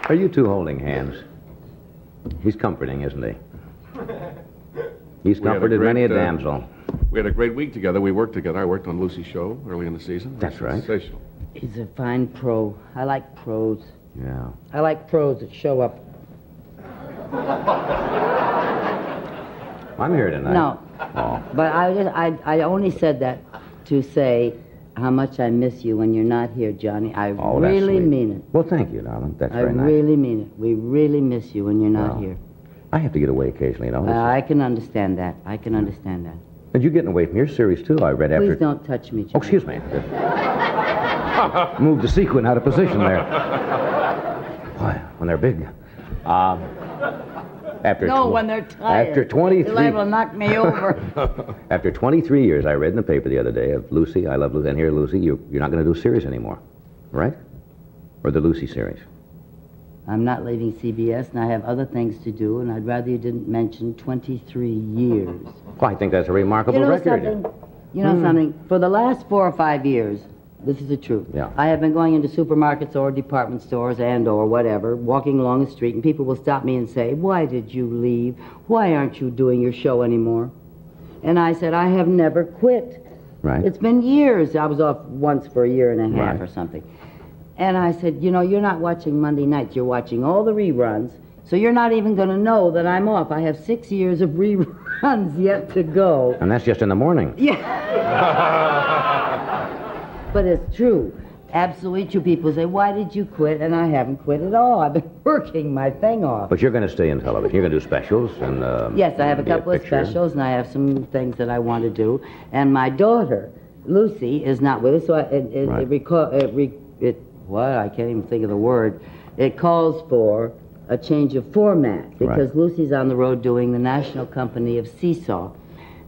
Are you two holding hands? He's comforting, isn't he? He's comforted many a damsel. We had a great week together. We worked together. I worked on Lucy's show early in the season. That's right. Sensational. He's a fine pro. I like pros. Yeah. I like pros that show up. I'm here tonight. No. Oh. But I only said that to say how much I miss you when you're not here, Johnny. I really mean it. Well, thank you, darling. That's very nice. I really mean it. We really miss you when you're not here. I have to get away occasionally, you know. I can understand that. I can understand that. And you're getting away from your series, too, I read after... Please don't touch me, Johnny. Oh, excuse me. Move the sequin out of position there. Boy, when they're big. When they're tired. After 23... You're liable to knock me over. After 23 years, I read in the paper the other day of Lucy, I Love Lucy, and here, Lucy, you're not going to do series anymore, right? Or the Lucy series. I'm not leaving CBS, and I have other things to do, and I'd rather you didn't mention 23 years. Well, I think that's a remarkable record. You know something? For the last 4 or 5 years, this is the truth. Yeah. I have been going into supermarkets or department stores and or whatever, walking along the street, and people will stop me and say, "Why did you leave? Why aren't you doing your show anymore?" And I said, "I have never quit." Right. It's been years. I was off once for a year and a half or something. And I said, "You know, you're not watching Monday nights. You're watching all the reruns, so you're not even going to know that I'm off. I have 6 years of reruns yet to go." And that's just in the morning. Yeah. But it's true. Absolutely true. People say, "Why did you quit?" And I haven't quit at all. I've been working my thing off. But you're going to stay in television. You're going to do specials and... yes, I have a couple of specials, and I have some things that I want to do. And my daughter, Lucy, is not with us, so I can't even think of the word. It calls for a change of format because Lucy's on the road doing the National Company of Seesaw.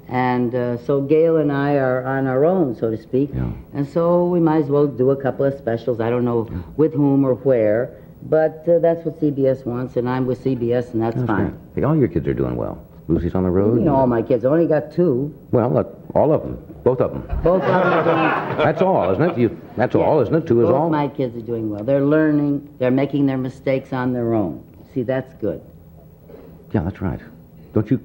And so Gail and I are on our own, so to speak. Yeah. And so we might as well do a couple of specials. I don't know with whom or where, but that's what CBS wants, and I'm with CBS, and that's fine. Great. Hey, all your kids are doing well. Lucy's on the road? You know, all my kids. I only got 2. Well, look, all of them. Both of them. Both of them are doing... That's all, isn't it? That's all, isn't it? 2 is all? Both my kids are doing well. They're learning. They're making their mistakes on their own. See, that's good. Yeah, that's right. Don't you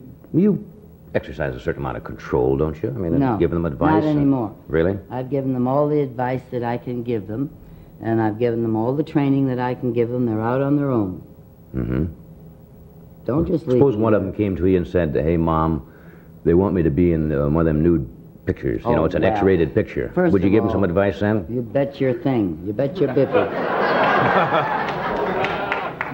exercise a certain amount of control, don't you? I mean, No, give them advice? not anymore. Really? I've given them all the advice that I can give them, and I've given them all the training that I can give them. They're out on their own. Mm-hmm. Don't just leave. Suppose one of them came to you and said, "Hey, Mom, they want me to be in one of them nude pictures. You know, it's an X-rated picture." Would you give them some advice then? You bet your thing. You bet your bippy.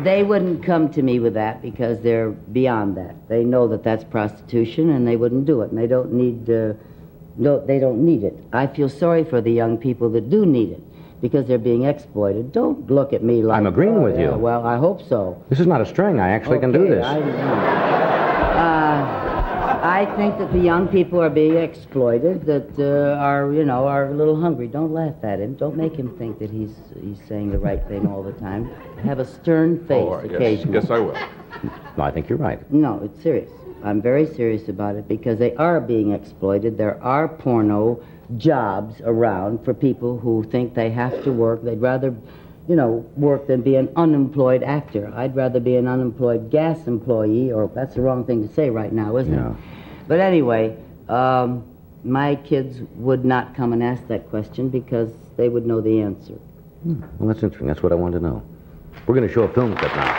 They wouldn't come to me with that because they're beyond that. They know that that's prostitution, and they wouldn't do it. And they don't need. They don't need it. I feel sorry for the young people that do need it because they're being exploited. Don't look at me like... I'm agreeing with you. Well, I hope so. This is not a string. I actually can do this. I think that the young people are being exploited, that are a little hungry. Don't laugh at him. Don't make him think that he's saying the right thing all the time. Have a stern face occasionally. Yes, I will. No, I think you're right. No, it's serious. I'm very serious about it because they are being exploited. There are porno jobs around for people who think they have to work. They'd rather, work than be an unemployed actor. I'd rather be an unemployed gas employee, or that's the wrong thing to say right now, isn't it? But anyway, my kids would not come and ask that question because they would know the answer. Well, that's interesting. That's what I wanted to know. We're going to show a film clip now.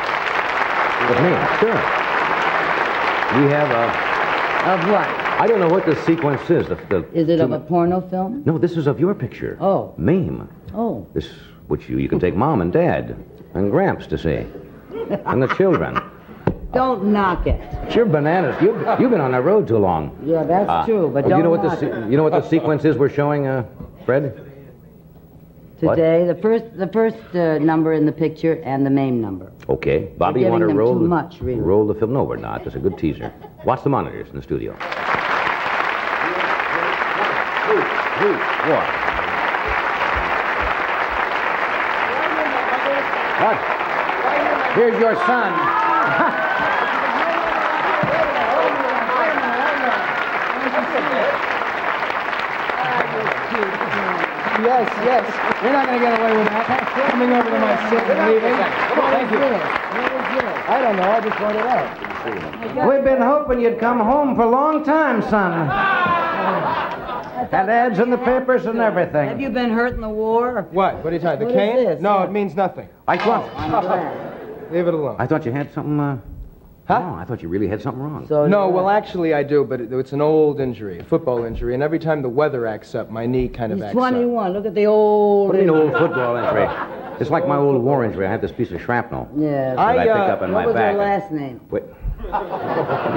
With me, sure. We have a... Of what? I don't know what the sequence is. Is it of a porno film? No, this is of your picture. Oh. Mame. Oh. This, which you can take Mom and Dad and Gramps to see. And the children. Don't knock it. You're bananas. You've been on the road too long. Yeah, that's true, but don't knock it. You know what the sequence is we're showing, Fred? Today, what? the first number in the picture and the Mame number. Okay. Bobby, You're you want to giving them roll too much, really. Roll the film? No, we're not. Just a good teaser. Watch the monitors in the studio. 3, 2, 1. What? Here's your son. Yes. You're not going to get away with that. Coming over to my seat and leaving. What is this? I don't know. I just wrote it out. We've been hoping you'd come home for a long time, son. Had ads in the papers and everything. Have you been hurt in the war? What? What are you talking? The What cane? is this? No, Yeah. it means nothing. I thought. I'm glad. Leave it alone. I thought you had something. Huh? No, I thought you really had something wrong. So No, well, actually, I do, but it's an old injury, a football injury, and every time the weather acts up, my knee kind of he's acts 21. Look at the old. What do you mean, old football injury? It's like my old war injury. I had this piece of shrapnel Yeah. that I picked up in What my was back. her last name? Wait.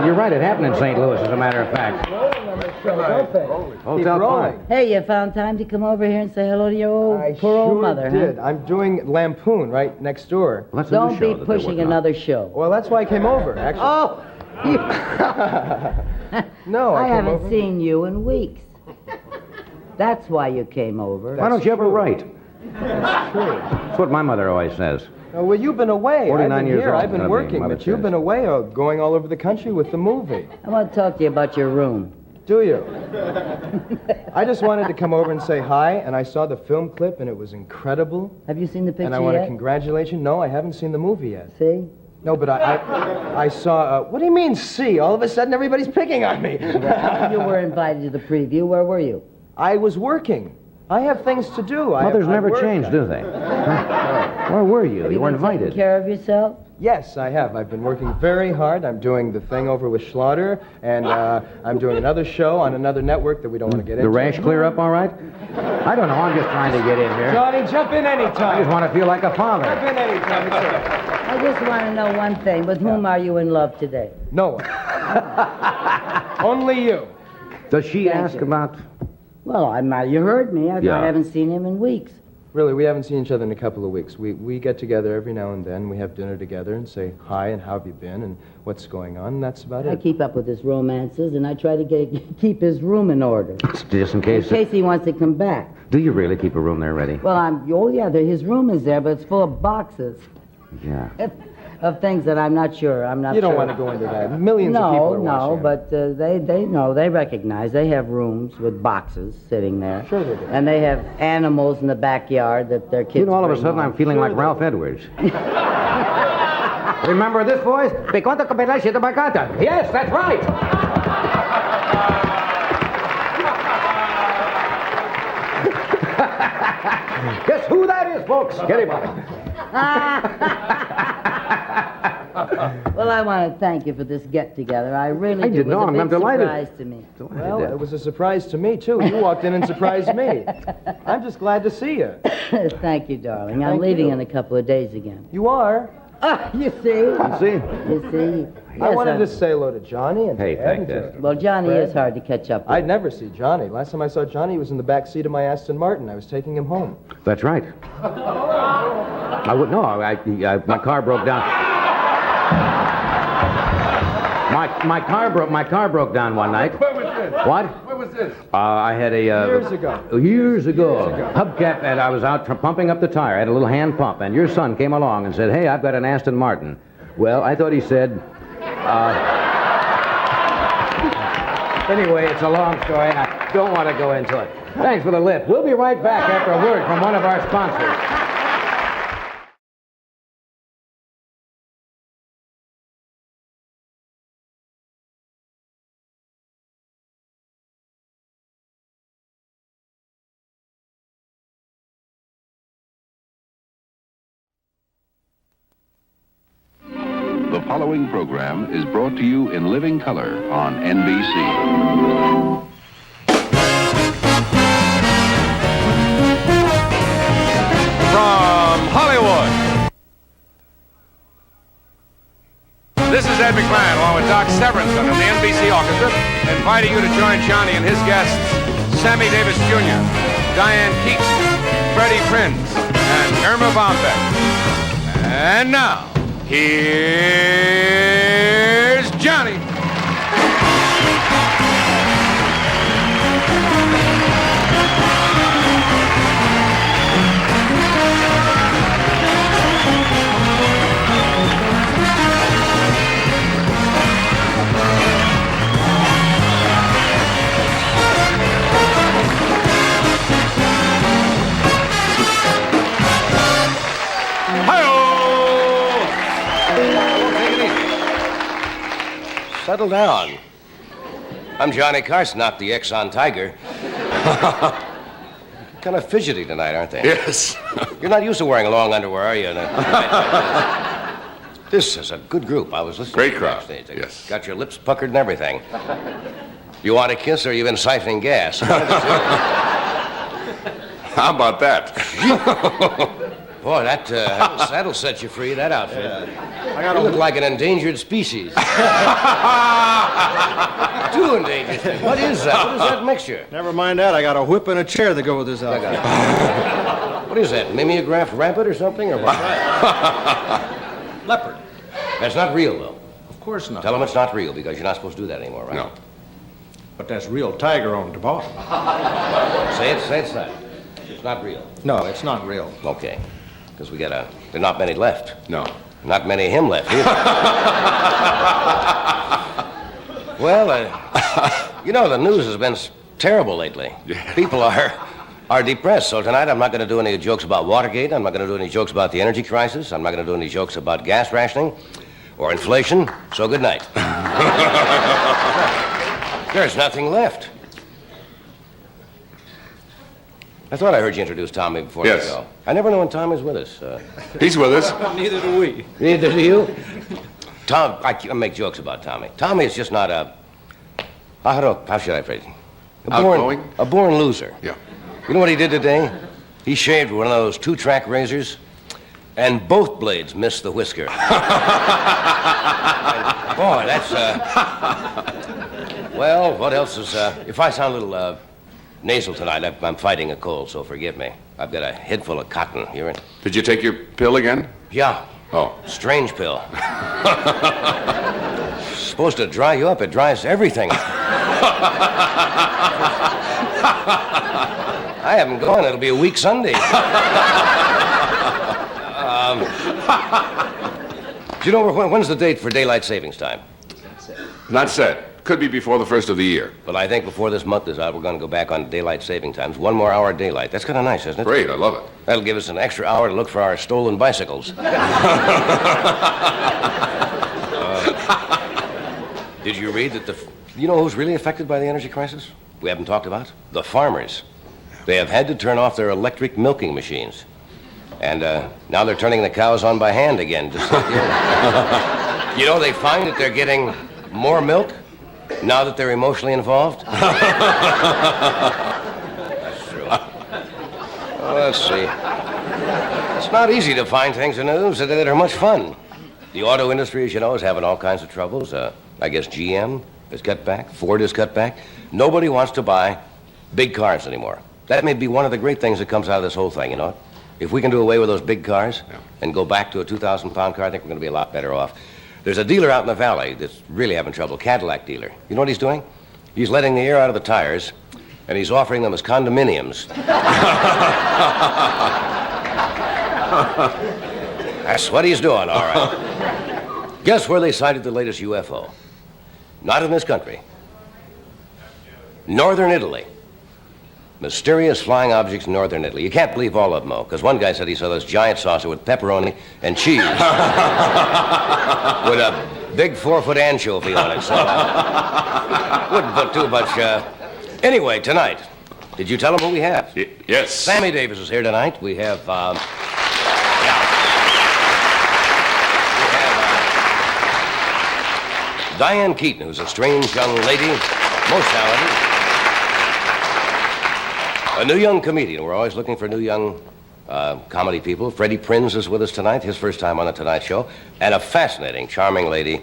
You're right. It happened in St. Louis, as a matter of fact. Hotel rolling. Park. Hey, you found time to come over here and say hello to your old, I poor old sure mother, did. huh? I'm doing Lampoon right next door. Well, that's a new Don't show be that they're pushing working on. another show. Well, that's why I came over, actually. Oh! No, I I came haven't over. seen you in weeks. That's why you came over. Why don't you ever write? That's true. That's what my mother always says. Oh, well, you've been away. 49 I've been years here. old, I've been gonna be, working, Mother but you've says. been away going all over the country with the movie. I want to talk to you about your room. Do you? I just wanted to come over and say hi, and I saw the film clip, and it was incredible. Have you seen the picture And I want to yet? congratulate you. No, I haven't seen the movie yet. See? No, but I saw, what do you mean, see? All of a sudden, everybody's picking on me. Well, you were invited to the preview. Where were you? I was working. I have things to do. Mothers I never work. change, do they? Where were you? Have You weren't been taking invited. care of yourself? Yes, I have. I've been working very hard. I'm doing the thing over with Schlatter, and I'm doing another show on another network that we don't want to get The into. rash clear up all right? I don't know. I'm just trying to get in here. Johnny, jump in I anytime. just want to feel like a father. Jump in anytime. It's all right. I just want to know one thing. With whom are you in love today? No one. Only you. Does she Thank ask you. about... Well, you heard me. I Yeah. haven't seen him in weeks. Really, we haven't seen each other in a couple of weeks. We get together every now and then. We have dinner together and say hi and how have you been and what's going on, and that's about I it. keep up with his romances, and I try to keep his room in order. Just in In case... case he wants to come back. Do you really keep a room there ready? Well, his room is there, but it's full of boxes Yeah. of things that I'm not sure. You don't want to go into that. Millions of people are watching. No, but they know, they recognize. They have rooms with boxes sitting there. Sure they do. And they have animals in the backyard that their kids You know, all of a bring sudden home. I'm feeling like Ralph Edwards. Remember this voice? Yes, that's right. Guess who that is, folks? Get him up. Well, I want to thank you for this get-together. I really I do. didn't It was know. a I'm big delighted. surprise to me. Well, it was a surprise to me, too. You walked in and surprised me. I'm just glad to see you. Thank you, darling. I'm Thank leaving you. in a couple of days again. You are. Ah, you see? See? You see? I Yes, wanted to say hello to Johnny and Hey, to Ed thank and to- that. Well, Johnny Fred? is hard to catch up with. I'd never see Johnny. Last time I saw Johnny, he was in the back seat of my Aston Martin. I was taking him home. That's right. I would no. My car broke down. My car broke down one night. Where was this? What? Where was this? I had a Years ago. Years ago. Hubcap, and I was out pumping up the tire. I had a little hand pump, and your son came along and said, "Hey, I've got an Aston Martin." Well, I thought he said. Anyway, it's a long story, and I don't want to go into it. Thanks for the lift. We'll be right back after a word from one of our sponsors. The following program is brought to you in living color on NBC. From Hollywood, this is Ed McMahon along with Doc Severinsen and the NBC Orchestra, inviting you to join Johnny and his guests, Sammy Davis Jr., Diane Keaton, Freddie Prinze, and Irma Bombeck. And now, here's Johnny. Settle down. I'm Johnny Carson, not the Exxon Tiger. Kind of fidgety tonight, aren't they? Yes. You're not used to wearing long underwear, are you? This is a good group. I was listening. Great to you crowd. backstage. They Yes. Got your lips puckered and everything. You want a kiss or you been siphoning gas? How about that? Boy, that'll set you free, that outfit. You look like an endangered species. Too endangered. What is that? What is that mixture? Never mind that. I got a whip and a chair that go with this outfit. What is that, mimeographed rabbit or something, or what? Leopard. That's not real, though. Of course not. Tell them it's not real, because you're not supposed to do that anymore, right? No. But that's real tiger on the bottom. Say it, that. It's not real. No, it's not real. Okay. Because there are not many left. No. Not many of him left, either. Well, the news has been terrible lately. Yeah. People are depressed, so tonight I'm not going to do any jokes about Watergate. I'm not going to do any jokes about the energy crisis. I'm not going to do any jokes about gas rationing or inflation, so good night. There's nothing left. I thought I heard you introduce Tommy before Yes. the show. I never know when Tommy's with us. He's with us. Neither do we. Neither do you? Tom, I make jokes about Tommy. Tommy is just not how should I phrase it? Outgoing? A born loser. Yeah. You know what he did today? He shaved one of those 2-track razors, and both blades missed the whisker. And, boy, that's, well, what else is, if I sound a little, nasal tonight, I'm fighting a cold, so forgive me. I've got a head full of cotton. Hear it? Did you take your pill again? Yeah. Oh. Strange pill. Supposed to dry you up. It dries everything. I haven't gone. It'll be a week Sunday. Do you know when's the date for daylight savings time? Not set. Could be before the first of the year. Well, I think before this month is out, we're going to go back on daylight saving times. 1 more hour of daylight. That's kind of nice, isn't it? Great, I love it. That'll give us an extra hour to look for our stolen bicycles. Did you read that you know who's really affected by the energy crisis? We haven't talked about? The farmers. They have had to turn off their electric milking machines. And now they're turning the cows on by hand again. Just like you know, they find that they're getting more milk now that they're emotionally involved. That's true. Well, let's see. It's not easy to find things in the news that are much fun. The auto industry, as you know, is having all kinds of troubles. I guess GM has cut back. Ford has cut back. Nobody wants to buy big cars anymore. That may be one of the great things that comes out of this whole thing, you know. If we can do away with those big cars and go back to a 2,000-pound car, I think we're going to be a lot better off. There's a dealer out in the valley that's really having trouble, Cadillac dealer. You know what he's doing? He's letting the air out of the tires, and he's offering them as condominiums. That's what he's doing, all right. Guess where they sighted the latest UFO? Not in this country. Northern Italy. Mysterious flying objects in northern Italy. You can't believe all of them, though, because one guy said he saw this giant saucer with pepperoni and cheese. With a big 4-foot anchovy on it, so wouldn't put too much, Anyway, tonight, did you tell him who we have? Yes. Sammy Davis is here tonight. We have, Diane Keaton, who's a strange young lady, most talented. A new young comedian. We're always looking for new young comedy people. Freddie Prinze is with us tonight, his first time on The Tonight Show. And a fascinating, charming lady,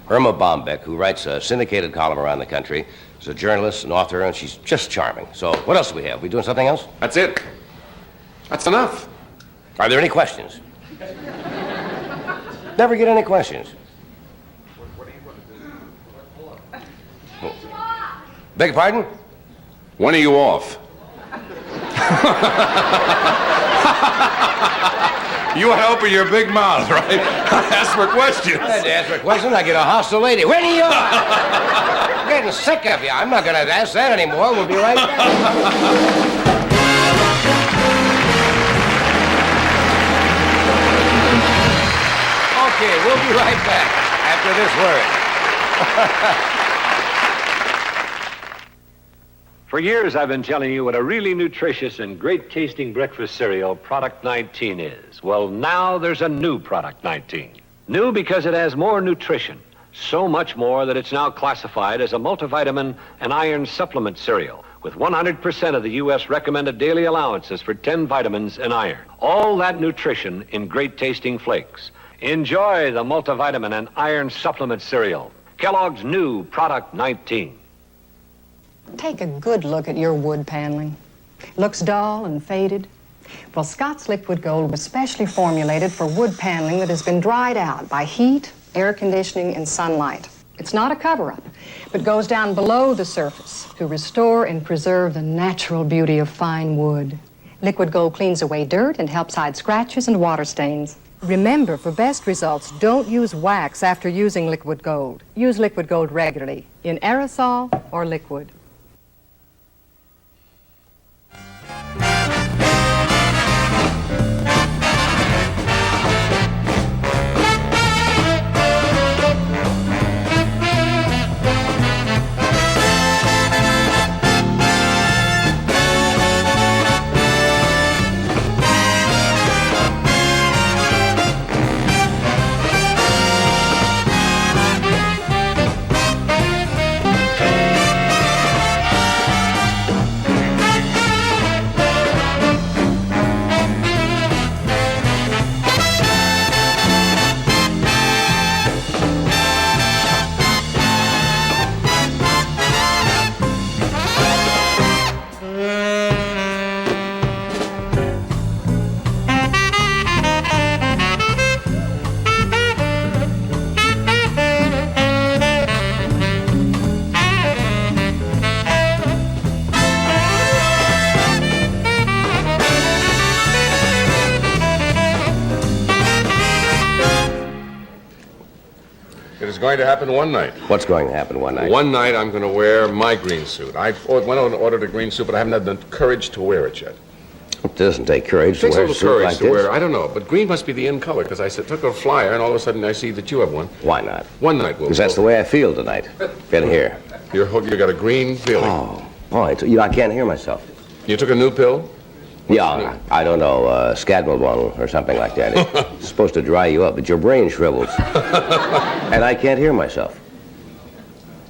Irma Bombeck, who writes a syndicated column around the country. She's a journalist, an author, and she's just charming. So what else do we have? We doing something else? That's it. That's enough. Are there any questions? Never get any questions. Beg your pardon? When are you off? You helping your big mouth, right? Ask for questions. I had to ask for a question. I get a hostile lady. When are you on? I'm getting sick of you. I'm not going to ask that anymore. We'll be right back. Okay, we'll be right back after this word. For years, I've been telling you what a really nutritious and great-tasting breakfast cereal Product 19 is. Well, now there's a new Product 19. New because it has more nutrition. So much more that it's now classified as a multivitamin and iron supplement cereal with 100% of the U.S. recommended daily allowances for 10 vitamins and iron. All that nutrition in great-tasting flakes. Enjoy the multivitamin and iron supplement cereal. Kellogg's new Product 19. Take a good look at your wood paneling. Looks dull and faded. Well, Scott's Liquid Gold was specially formulated for wood paneling that has been dried out by heat, air conditioning, and sunlight. It's not a cover-up, but goes down below the surface to restore and preserve the natural beauty of fine wood. Liquid Gold cleans away dirt and helps hide scratches and water stains. Remember, for best results, don't use wax after using Liquid Gold. Use Liquid Gold regularly, in aerosol or liquid. It is going to happen one night. What's going to happen one night? One night I'm going to wear my green suit. I went out and ordered a green suit, but I haven't had the courage to wear it yet. It doesn't take courage to It takes a wear a little suit courage like to this. wear. I don't know, but green must be the in color because I took a flyer and all of a sudden I see that you have one. Why not? One night we'll Because that's the way I feel tonight. Get here. You got a green feeling. Oh, boy, I can't hear myself. You took a new pill? Yeah, I don't know, Scadmobone or something like that. It's supposed to dry you up, but your brain shrivels. And I can't hear myself.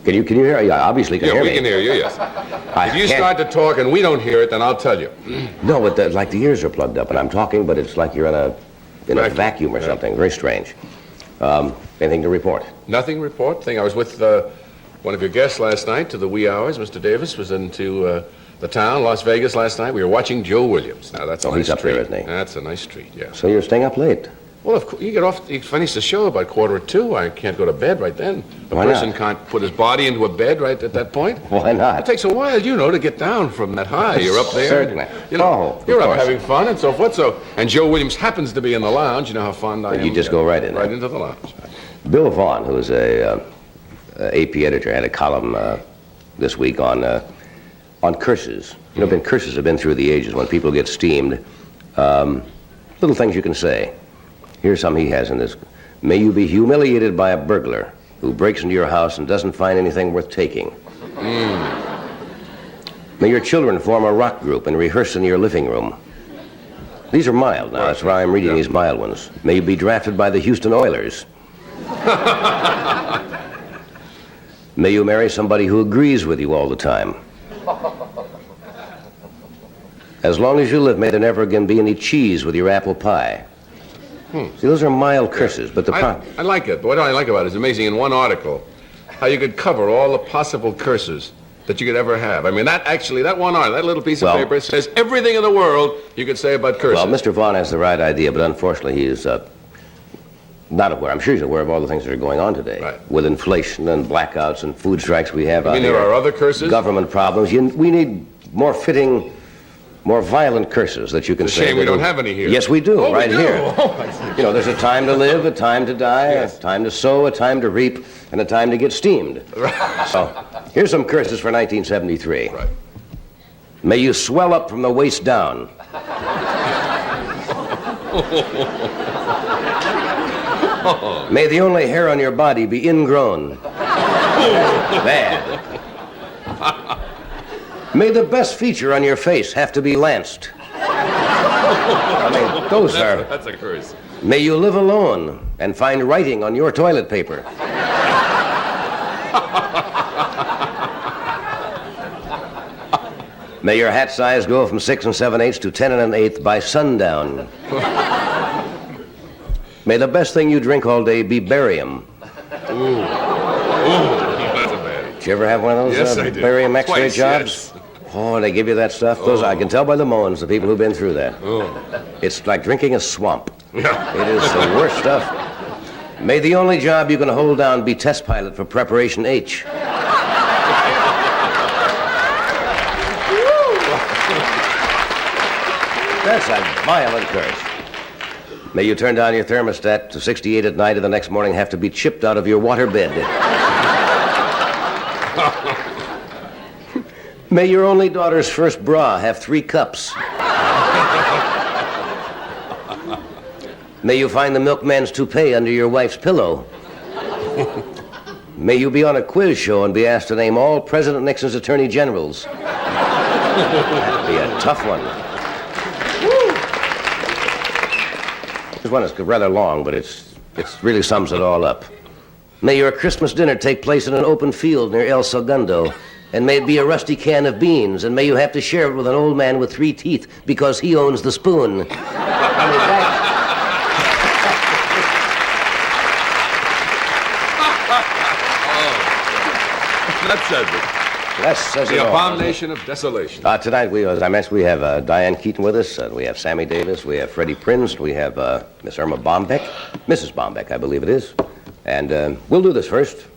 Can you hear? Yeah, obviously can hear me. Yeah, we can hear you, yes. I If you can't- start to talk and we don't hear it, then I'll tell you. No, but like the ears are plugged up and I'm talking, but it's like you're in a vacuum or Yeah. something. Very strange. Anything to report? Nothing report thing. I was with one of your guests last night to the wee hours. Mr. Davis was into the town, Las Vegas, last night. We were watching Joe Williams. Now, that's a nice he's up treat. there, isn't he? That's a nice treat, yes. So you're staying up late? Well, of course, you get off, you finish the show about 1:45. I can't go to bed right then. A Why person not? can't put his body into a bed right at that point. Why not? It takes a while, to get down from that high. You're up there. Certainly. Of You're up course. having fun and so forth. And Joe Williams happens to be in the lounge. You know how fond I am. You just go right in there. Right into the lounge. Bill Vaughn, who is a AP editor, had a column this week on curses. Curses have been through the ages when people get steamed. Little things you can say. Here's some he has in this. May you be humiliated by a burglar who breaks into your house and doesn't find anything worth taking. May your children form a rock group and rehearse in your living room. These are mild now. That's why I'm reading these mild ones. May you be drafted by the Houston Oilers. May you marry somebody who agrees with you all the time. As long as you live, may there never again be any cheese with your apple pie. See, those are mild curses, but I like it. But what I like about it is amazing in one article how you could cover all the possible curses that you could ever have. I mean, that one article, that little piece of paper says everything in the world you could say about curses. Well, Mr. Vaughn has the right idea, but unfortunately he is not aware. I'm sure he's aware of all the things that are going on today. Right. With inflation and blackouts and food strikes we have out mean here. there are other curses? Government problems. We need more fitting, more violent curses that you can It's a say. shame we don't have any here. Yes, we do, Oh, we right do? here. Oh, I see. There's a time to live, a time to die, Yes. a time to sow, a time to reap, and a time to get steamed. So, here's some curses for 1973. Right. May you swell up from the waist down. May the only hair on your body be ingrown. Bad. May the best feature on your face have to be lanced. I mean, those are... That's a curse. May you live alone and find writing on your toilet paper. May your hat size go from 6 7/8 to 10 1/8 by sundown. May the best thing you drink all day be barium. Ooh, that's a bad. Did you ever have one of those Yes, I did. barium X-ray Twice, jobs? yes. Oh, they give you that stuff. Those I can tell by the moans, the people who've been through that. Oh. It's like drinking a swamp. It is the worst stuff. May the only job you can hold down be test pilot for Preparation H. That's a violent curse. May you turn down your thermostat to 68 at night and the next morning have to be chipped out of your water bed. May your only daughter's first bra have 3 cups. May you find the milkman's toupee under your wife's pillow. May you be on a quiz show and be asked to name all President Nixon's attorney generals. That'd be a tough one. This one is rather long, but it really sums it all up. May your Christmas dinner take place in an open field near El Segundo, and may it be a rusty can of beans, and may you have to share it with an old man with 3 teeth because he owns the spoon. I mean, That says it. that says it The all. abomination of desolation. Tonight, as I mentioned, we have Diane Keaton with us. We have Sammy Davis. We have Freddie Prinz. We have Miss Irma Bombeck. Mrs. Bombeck, I believe it is. And we'll do this first.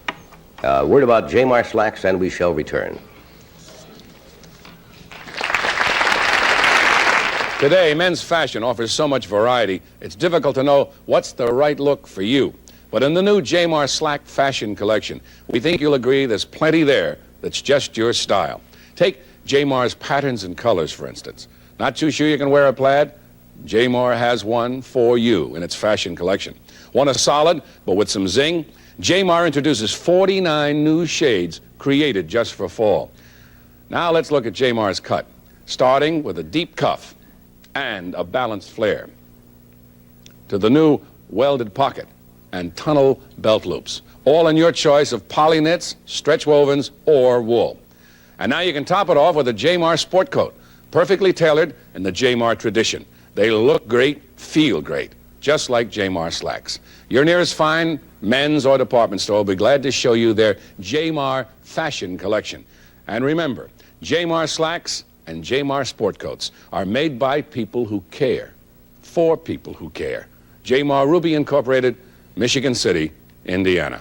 Word about J-Mar slacks, and we shall return. Today, men's fashion offers so much variety, it's difficult to know what's the right look for you. But in the new J-Mar Slack fashion collection, we think you'll agree there's plenty there that's just your style. Take J-Mar's patterns and colors, for instance. Not too sure you can wear a plaid? J-Mar has one for you in its fashion collection. Want a solid, but with some zing? J-Mar introduces 49 new shades created just for fall. Now let's look at J-Mar's cut, starting with a deep cuff and a balanced flare, to the new welded pocket and tunnel belt loops, all in your choice of poly knits, stretch wovens, or wool. And now you can top it off with a J-Mar sport coat, perfectly tailored in the J-Mar tradition. They look great, feel great, just like J-Mar slacks. Your nearest fine men's or department store will be glad to show you their J-Mar fashion collection. And remember, J-Mar slacks and J-Mar sport coats are made by people who care, for people who care. J-Mar Ruby Incorporated, Michigan City, Indiana.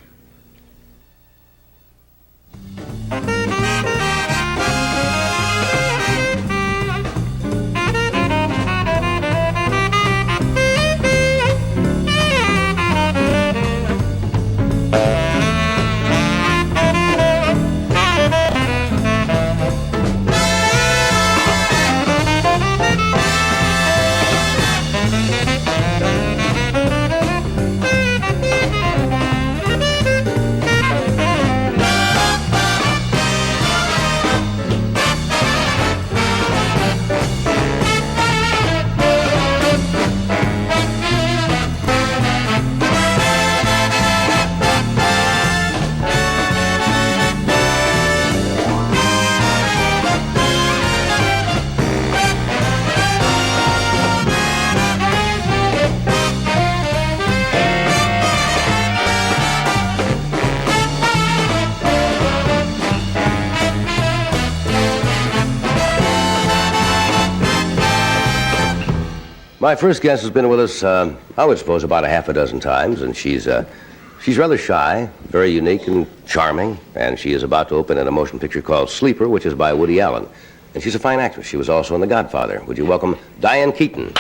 My first guest has been with us, I would suppose, about a half a dozen times, and she's rather shy, very unique and charming, and she is about to open in a motion picture called Sleeper, which is by Woody Allen. And she's a fine actress. She was also in The Godfather. Would you welcome Diane Keaton?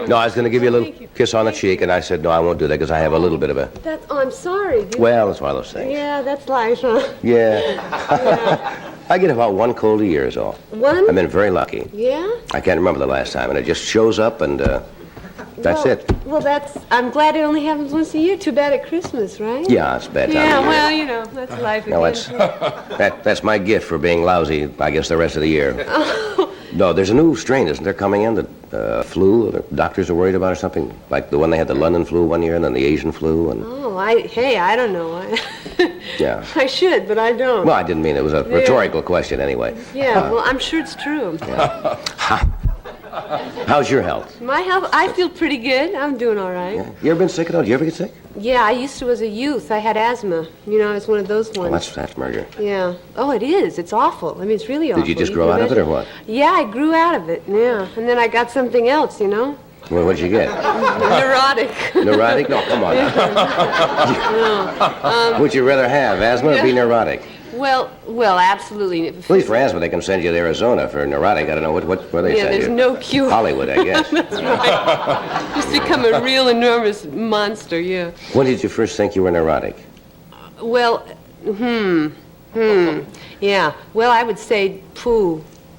No, I was going to give you a little kiss on the cheek, and I said, no, I won't do that because I have a little bit of a... I'm sorry. Well, it's one of those things. Yeah, that's life, huh? Yeah. I get about one cold a year is all. One? I've been very lucky. Yeah? I can't remember the last time, and it just shows up, and that's it. Well, I'm glad it only happens once a year. Too bad at Christmas, right? Yeah, it's a bad time Yeah, of year. well, you know, that's life again. No, that's my gift for being lousy, I guess, the rest of the year. No, there's a new strain, isn't there, coming in, the flu, the doctors are worried about or something? Like the one they had the London flu one year and then the Asian flu. And Oh, I don't know. yeah. I should, but I don't. Well, I didn't mean it was a rhetorical question anyway. Yeah, well, I'm sure it's true. Yeah. How's your health? My health, I feel pretty good. I'm doing all right. Yeah. You ever been sick at all? Did you ever get sick? Yeah, I used to as a youth. I had asthma. You know, it's one of those ones. Well, that's murder. Yeah. Oh, it is. It's awful. I mean, it's really awful. Did you just grow out of it or what? Yeah, I grew out of it, yeah. And then I got something else, you know? Well, what'd you get? Neurotic. Neurotic? No, come on. No. Would you rather have asthma or be neurotic? Well, absolutely. At least for asthma, they can send you to Arizona. For neurotic, I don't know where they yeah, send you. there's no cure. Hollywood, I guess. That's right. Just become a real enormous monster, yeah. When did you first think you were neurotic? Well, yeah. Well, I would say,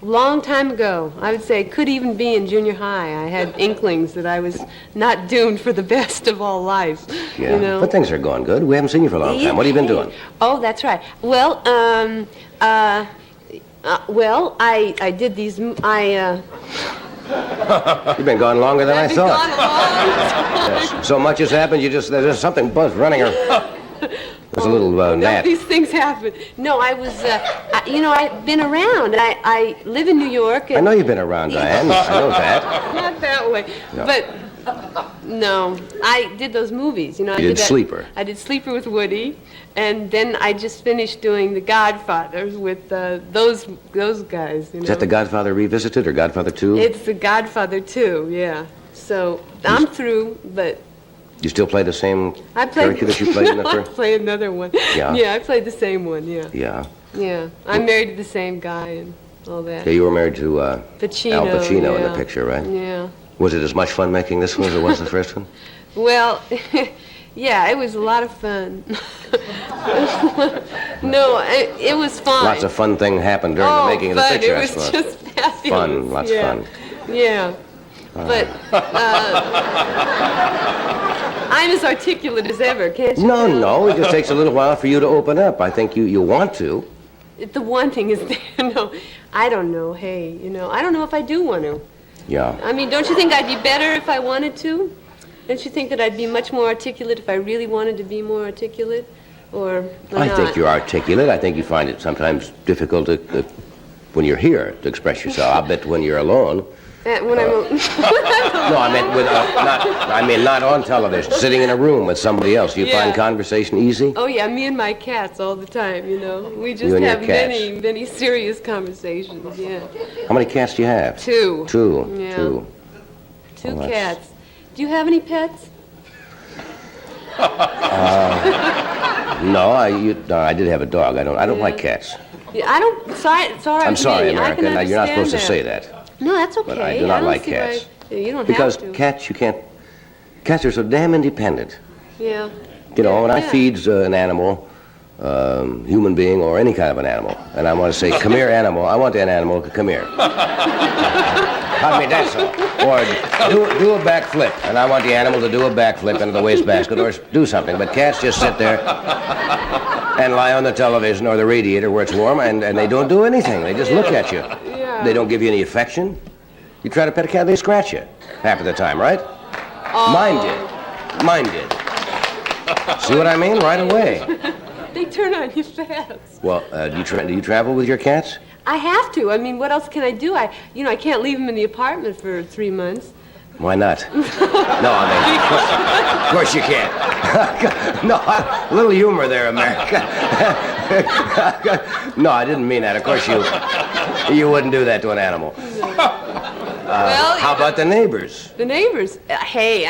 long time ago. I would say it could even be in junior high. I had inklings that I was not doomed for the best of all life. Yeah, you know? but things are going good. We haven't seen you for a long time. What have you been doing? Oh, that's right. Well, I did these. You've been gone longer than I thought. Gone a long time. Yes. So much has happened. There's something buzzed running around. There's a little gnat. These things happen. No, I was, I've been around. I live in New York. And I know you've been around, Diane. I know that. Not that way. No. But, no, I did those movies. You know, You did Sleeper. I did Sleeper with Woody, and then I just finished doing The Godfather with those guys. You know? Is that The Godfather Revisited or Godfather 2? It's The Godfather 2, yeah. So I'm through, but... You still play the same I played, character that you played in the I first? play another one. Yeah. Yeah, I played the same one, yeah. Yeah. Yeah. I'm married to the same guy and all that. Yeah, you were married to Pacino, Al Pacino in yeah. the picture, right? Yeah. Was it as much fun making this one as it was the first one? Well, yeah, it was a lot of fun. No, it was fun. Lots of fun things happened during the making of the picture, I suppose. It was just fabulous. Fun, lots of fun. Yeah. But I'm as articulate as ever, can't you? No, it just takes a little while for you to open up. I think you want to. The wanting is there. No, I don't know. Hey, you know, I don't know if I do want to. Yeah. I mean, don't you think I'd be better if I wanted to? Don't you think that I'd be much more articulate if I really wanted to be more articulate? Or I not? think you're articulate. I think you find it sometimes difficult when you're here to express yourself. I bet when you're alone. When I'm... No, I meant not on television. Sitting in a room with somebody else. Do you find conversation easy? Oh, yeah, me and my cats all the time, you know. We just You and your have cats. many serious conversations, yeah. How many cats do you have? Two. Yeah. Two. Two Well, cats. Do you have any pets? No, I did have a dog. I don't like cats. Yeah, I don't... Sorry, it's all right I'm with sorry, me. I can America. You're not supposed to understand say that. No, that's okay. But I do not don't like see why- cats. You don't Because have to. cats, you can't... Cats are so damn independent. Yeah. You know, when I Yeah. feed an animal, human being or any kind of an animal, and I want to say, come here, animal, I want that animal to come here. I mean, that's all. Or do a backflip, and I want the animal to do a backflip into the wastebasket or do something. But cats just sit there and lie on the television or the radiator where it's warm, and they don't do anything. They just look at you. Yeah. They don't give you any affection. You try to pet a cat, they scratch you half of the time, right? Oh. Mine did. See what I mean? Right away. They turn on you fast. Well, do you travel with your cats? I have to. I mean, what else can I do? I can't leave them in the apartment for 3 months. Why not? No, I mean, of course you can't. No, a little humor there, America. No, I didn't mean that. Of course you wouldn't do that to an animal. Well, how about the neighbors? The neighbors. Hey,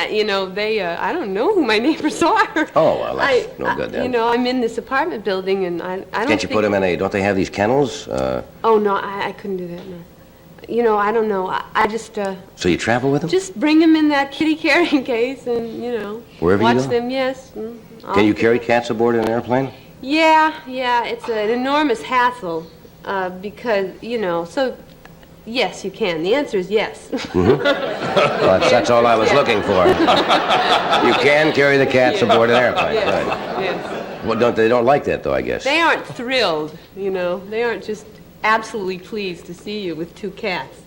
they. I don't know who my neighbors are. Oh, well, that's no good then. I'm in this apartment building, and I don't. Can't you put them in a? Don't they have these kennels? Oh no, I couldn't do that. No. I don't know. I just. So you travel with them? Just bring them in that kitty carrying case, and wherever watch you go? them. Yes. Can you carry cats aboard an airplane? Yeah. It's an enormous hassle. because, so yes, you can. The answer is yes. Well, that's all I was looking for. You can carry the cats aboard an airplane. Yes, Good. yes. Well, they don't like that, though, I guess. They aren't thrilled, They aren't just absolutely pleased to see you with 2 cats.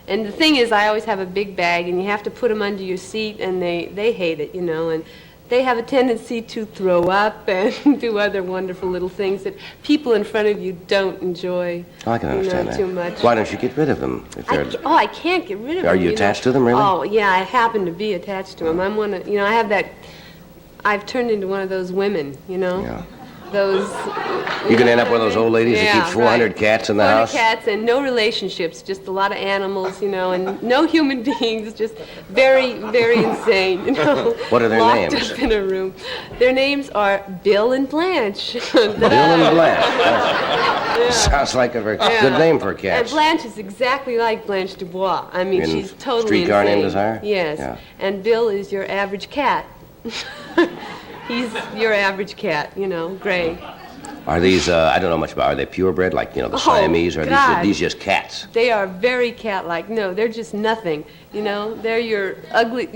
And the thing is, I always have a big bag, and you have to put them under your seat, and they hate it, and they have a tendency to throw up and do other wonderful little things that people in front of you don't enjoy. Oh, I can understand that. Too much. Why don't you get rid of them? I can't get rid of them. Are you attached to them, really? Oh, yeah, I happen to be attached to them. I'm one of, I have that, I've turned into one of those women, Yeah. Those... You can end up one of those old ladies that keeps 400 cats in the house? 400 cats and no relationships, just a lot of animals, and no human beings, just very, very insane, What are their locked names? up in a room. Their names are Bill and Blanche. Bill and Blanche. Sounds like a very good name for cats. And Blanche is exactly like Blanche Dubois. I mean, In she's totally Streetcar insane. Named Desire? Yes. Yeah. And Bill is your average cat. He's your average cat, gray. Are these, I don't know much about, are they purebred, like, the Siamese, or are these just cats? They are very cat-like. No, they're just nothing. They're your ugly,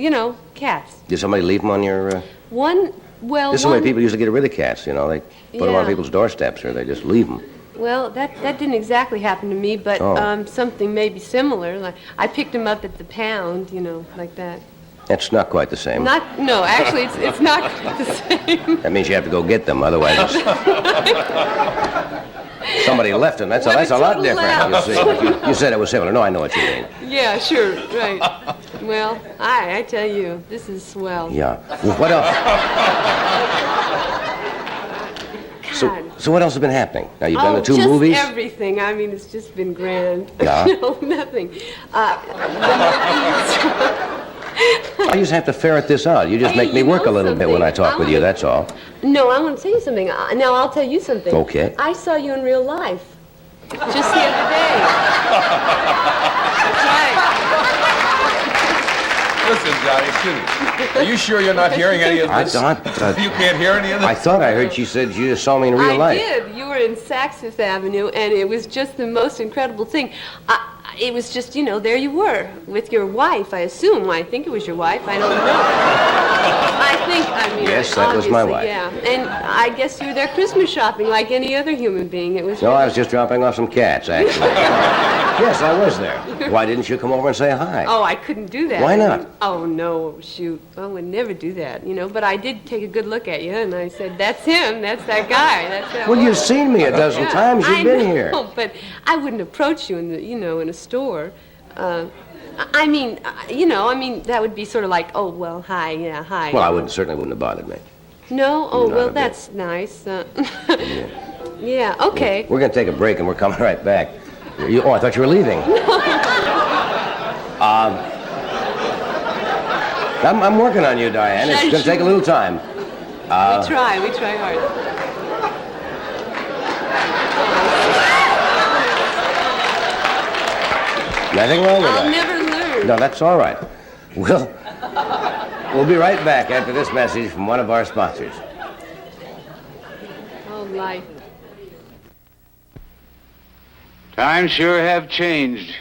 cats. Did somebody leave them on your... One, This is the way people usually get rid of cats, They put them on people's doorsteps, or they just leave them. Well, that didn't exactly happen to me, but something maybe similar. Like I picked them up at the pound, like that. It's not quite the same. No, actually, it's not quite the same. That means you have to go get them, otherwise somebody left them. That's a lot different, you see. You said it was similar. No, I know what you mean. Yeah, sure, right. Well, I tell you, this is swell. Yeah. Well, what else? So what else has been happening? Now, you've done the 2 movies? Everything. I mean, it's just been grand. Yeah? No, nothing. I just have to ferret this out. You just make me work a little bit when I talk with you, that's all. No, I want to tell you something. Now, I'll tell you something. Okay. I saw you in real life just the other day. That's right. Listen, Johnny, excuse me. Are you sure you're not hearing any of this? You can't hear any of this? I thought I heard she said you just saw me in real life. I did. You were in Saks Fifth Avenue, and it was just the most incredible thing. It was just, there you were with your wife, I assume. I think it was your wife. I don't know. Yes, that was my wife. Yeah, and I guess you were there Christmas shopping like any other human being. It was. No, I was just dropping off some cats, actually. Yes, I was there. Why didn't you come over and say hi? Oh, I couldn't do that. Why not? Oh, no, shoot. I would never do that, But I did take a good look at you, and I said, that's him. That's that guy. That's that Well, woman. you've seen me a dozen times. You've been here. But I wouldn't approach you in the, in a store. That would be sort of like, oh, well, hi, yeah, hi. Well, certainly wouldn't have bothered me. No? Oh, Not well, a bit. that's nice. Yeah, okay. We're going to take a break, and we're coming right back. I thought you were leaving. I'm working on you, Diane. It's going to take a little time. We try hard. Nothing wrong with I'll that. never learn. No, that's all right. We'll be right back after this message from one of our sponsors. Oh, life. Times sure have changed.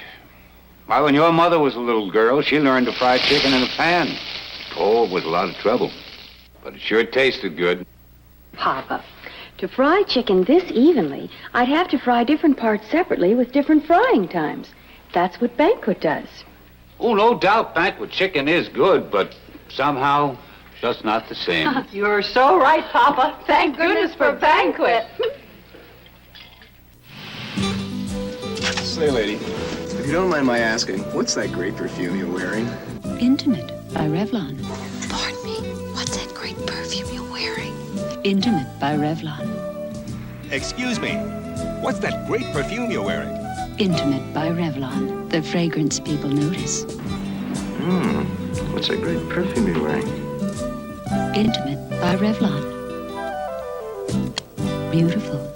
Why, when your mother was a little girl, she learned to fry chicken in a pan. Oh, it was a lot of trouble. But it sure tasted good. Papa, to fry chicken this evenly, I'd have to fry different parts separately with different frying times. That's what Banquet does. Oh, no doubt banquet chicken is good, but somehow just not the same. You're so right, Papa. Thank goodness for Banquet. Say, lady, if you don't mind my asking, what's that great perfume you're wearing? Intimate by Revlon. Pardon me, what's that great perfume you're wearing? Intimate by Revlon. Excuse me, what's that great perfume you're wearing? Intimate by Revlon. The fragrance people notice. What's that great perfume you're wearing? Intimate by Revlon. Beautiful.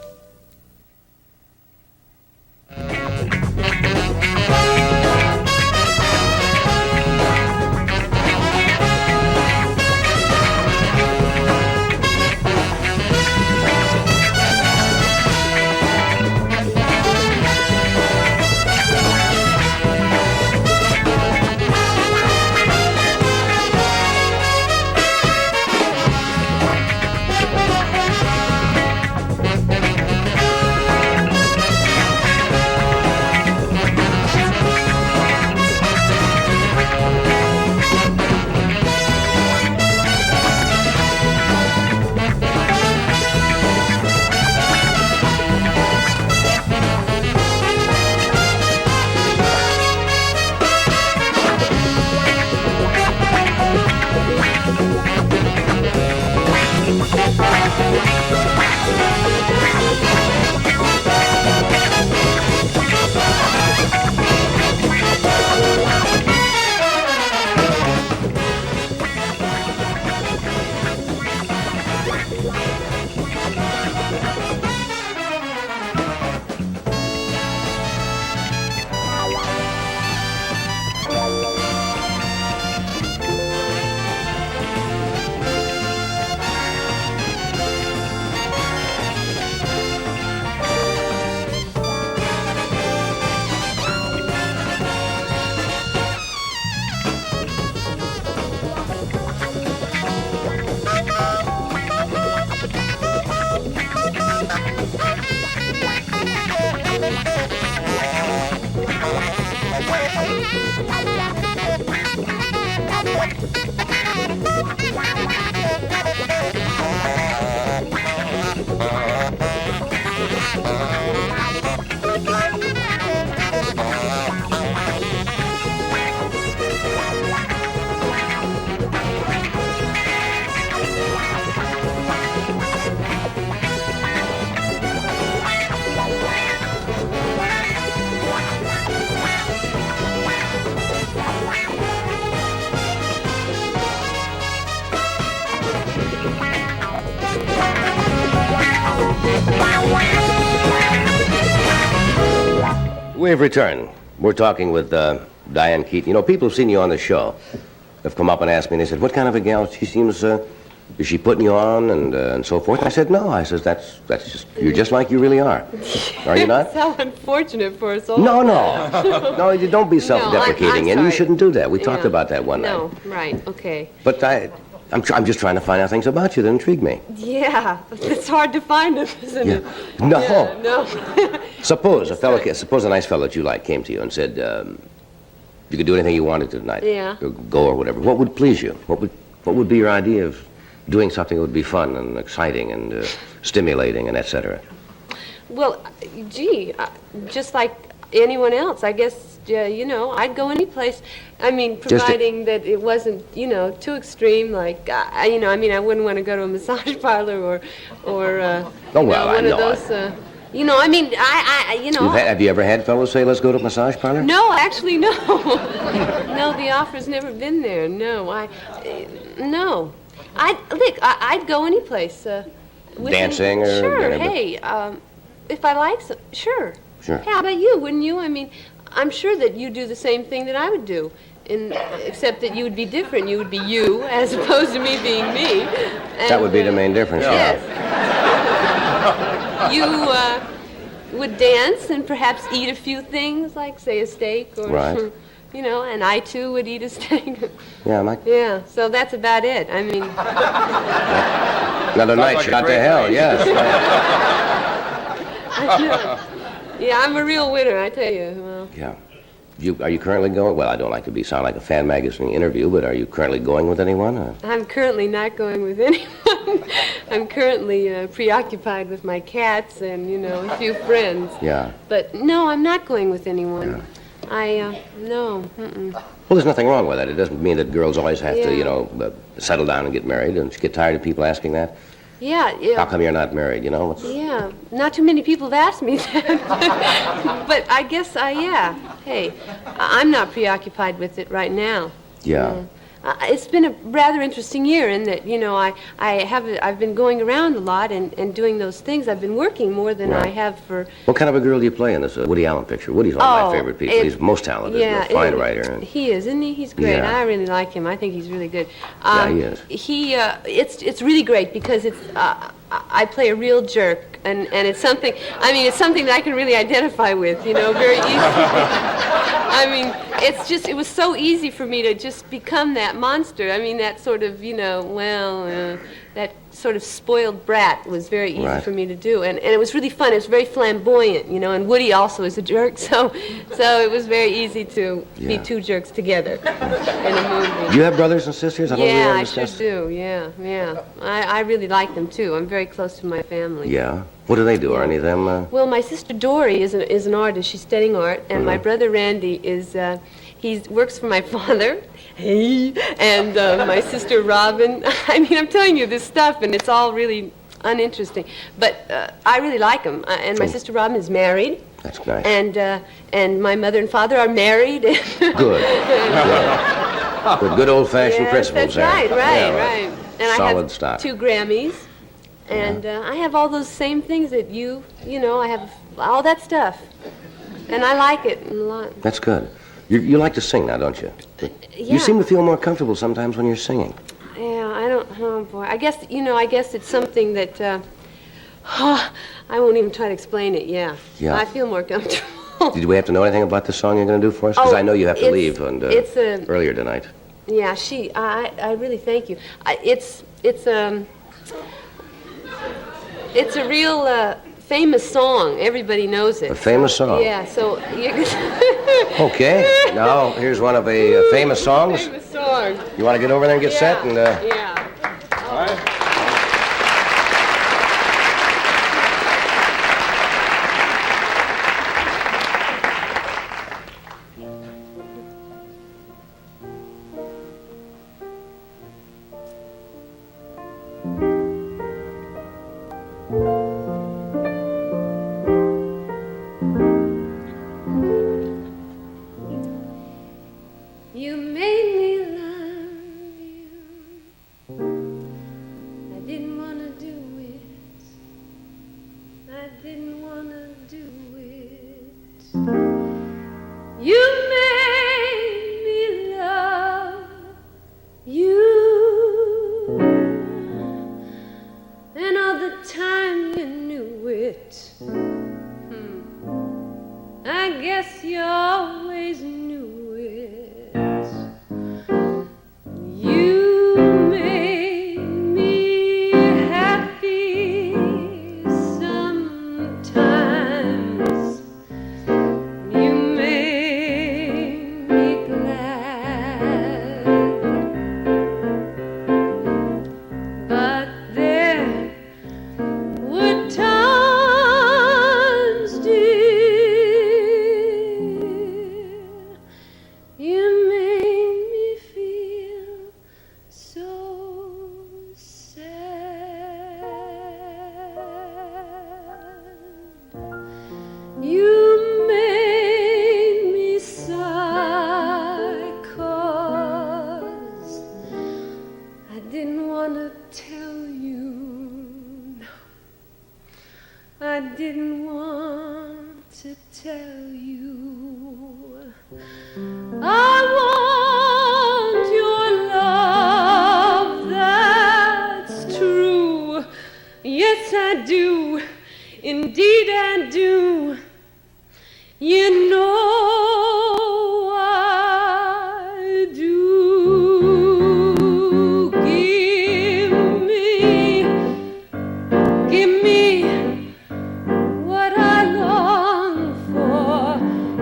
We've returned. We're talking with Diane Keaton. You know, people who've seen you on the show have come up and asked me, and they said, what kind of a gal? She seems, is she putting you on and so forth? I said, no. I says, that's just, you're just like you really are. Are you not? It's so unfortunate for us all. No. No, you don't be self-deprecating, and you shouldn't do that. We talked about that one night. No, right, okay. But I'm just trying to find out things about you that intrigue me. Yeah, it's hard to find them, isn't it? No. Yeah, no. Suppose a nice fellow that you like came to you and said, you could do anything you wanted to tonight. Yeah. Or go or whatever. What would please you? What would be your idea of doing something that would be fun and exciting and stimulating and etc.? Well, gee, just like anyone else, I guess, you know, I'd go any place. I mean, providing that it wasn't, you know, too extreme, like, you know, I mean, I wouldn't want to go to a massage parlor or one of those, you know, I mean, you know. Have you ever had fellows say, let's go to a massage parlor? No, actually, no. No, the offer's never been there. No, no. I'd go any place. Dancing or sure. whatever. Hey, if I like some, sure. Sure. Hey, how about you? Wouldn't you? I mean, I'm sure that you do the same thing that I would do, except that you would be different. You would be you as opposed to me being me. And, that would be the main difference. Yes. You would dance and perhaps eat a few things, like say a steak or. Right. You know, and I too would eat a steak. Yeah, Yeah, so that's about it. I mean. Another night shot to hell, yes. Yeah, I'm a real winner, I tell you. Well, yeah. Are you currently going? Well, I don't like to sound like a fan magazine interview, but are you currently going with anyone? Or? I'm currently not going with anyone. I'm currently preoccupied with my cats and, you know, a few friends. Yeah. But no, I'm not going with anyone. Yeah. No. Mm-mm. Well, there's nothing wrong with that. It doesn't mean that girls always have to, you know, settle down and get married. Don't you get tired of people asking that? Yeah. How come you're not married, you know? Yeah. Not too many people have asked me that. But I guess yeah. Hey, I'm not preoccupied with it right now. Yeah. It's been a rather interesting year in that, you know, I've been going around a lot and doing those things. I've been working more than I have for... What kind of a girl do you play in this Woody Allen picture? Woody's one of my favorite people. He's most talented, a fine writer. He is, isn't he? He's great. Yeah. I really like him. I think he's really good. Yeah, he is. It's really great because I play a real jerk, and it's something, I mean, it's something that I can really identify with, you know, very easily. I mean, it was so easy for me to just become that monster. I mean, that sort of, you know, that sort of spoiled brat was very easy for me to do. And it was really fun. It was very flamboyant, you know, and Woody also is a jerk, so it was very easy to be two jerks together in a movie. Do you have brothers and sisters? I sure do, yeah. I really like them, too. I'm very close to my family. Yeah. What do they do? Are any of them... Well, my sister Dory is an artist. She's studying art, and my brother Randy he works for my father. Hey, and my sister Robin. I mean, I'm telling you this stuff, and it's all really uninteresting. But I really like them. And my sister Robin is married. That's nice. And my mother and father are married. Good. Good old-fashioned principles there. That's right. And solid I have stock. 2 Grammys. And I have all those same things that you know, I have all that stuff. And I like it a lot. That's good. You like to sing now, don't you? You seem to feel more comfortable sometimes when you're singing. Yeah, oh boy. I guess it's something that, I won't even try to explain it, yeah. I feel more comfortable. Did we have to know anything about the song you're going to do for us? Because I know you have to leave earlier tonight. Yeah, I really thank you. It's a real famous song. Everybody knows it. A famous song? Yeah, so... Okay, now here's one of a famous songs. Famous song. You want to get over there and get set? And, Yeah. All right. You made me love you time you knew it. I guess you always knew it. You made me happy sometimes. You made me glad. But there were times, dear, you made me feel so sad. You made me sigh 'cause I didn't want to tell you. I didn't want to tell you. I want your love, that's true. Yes, I do. Indeed, I do. You know I do. Give me what I long for.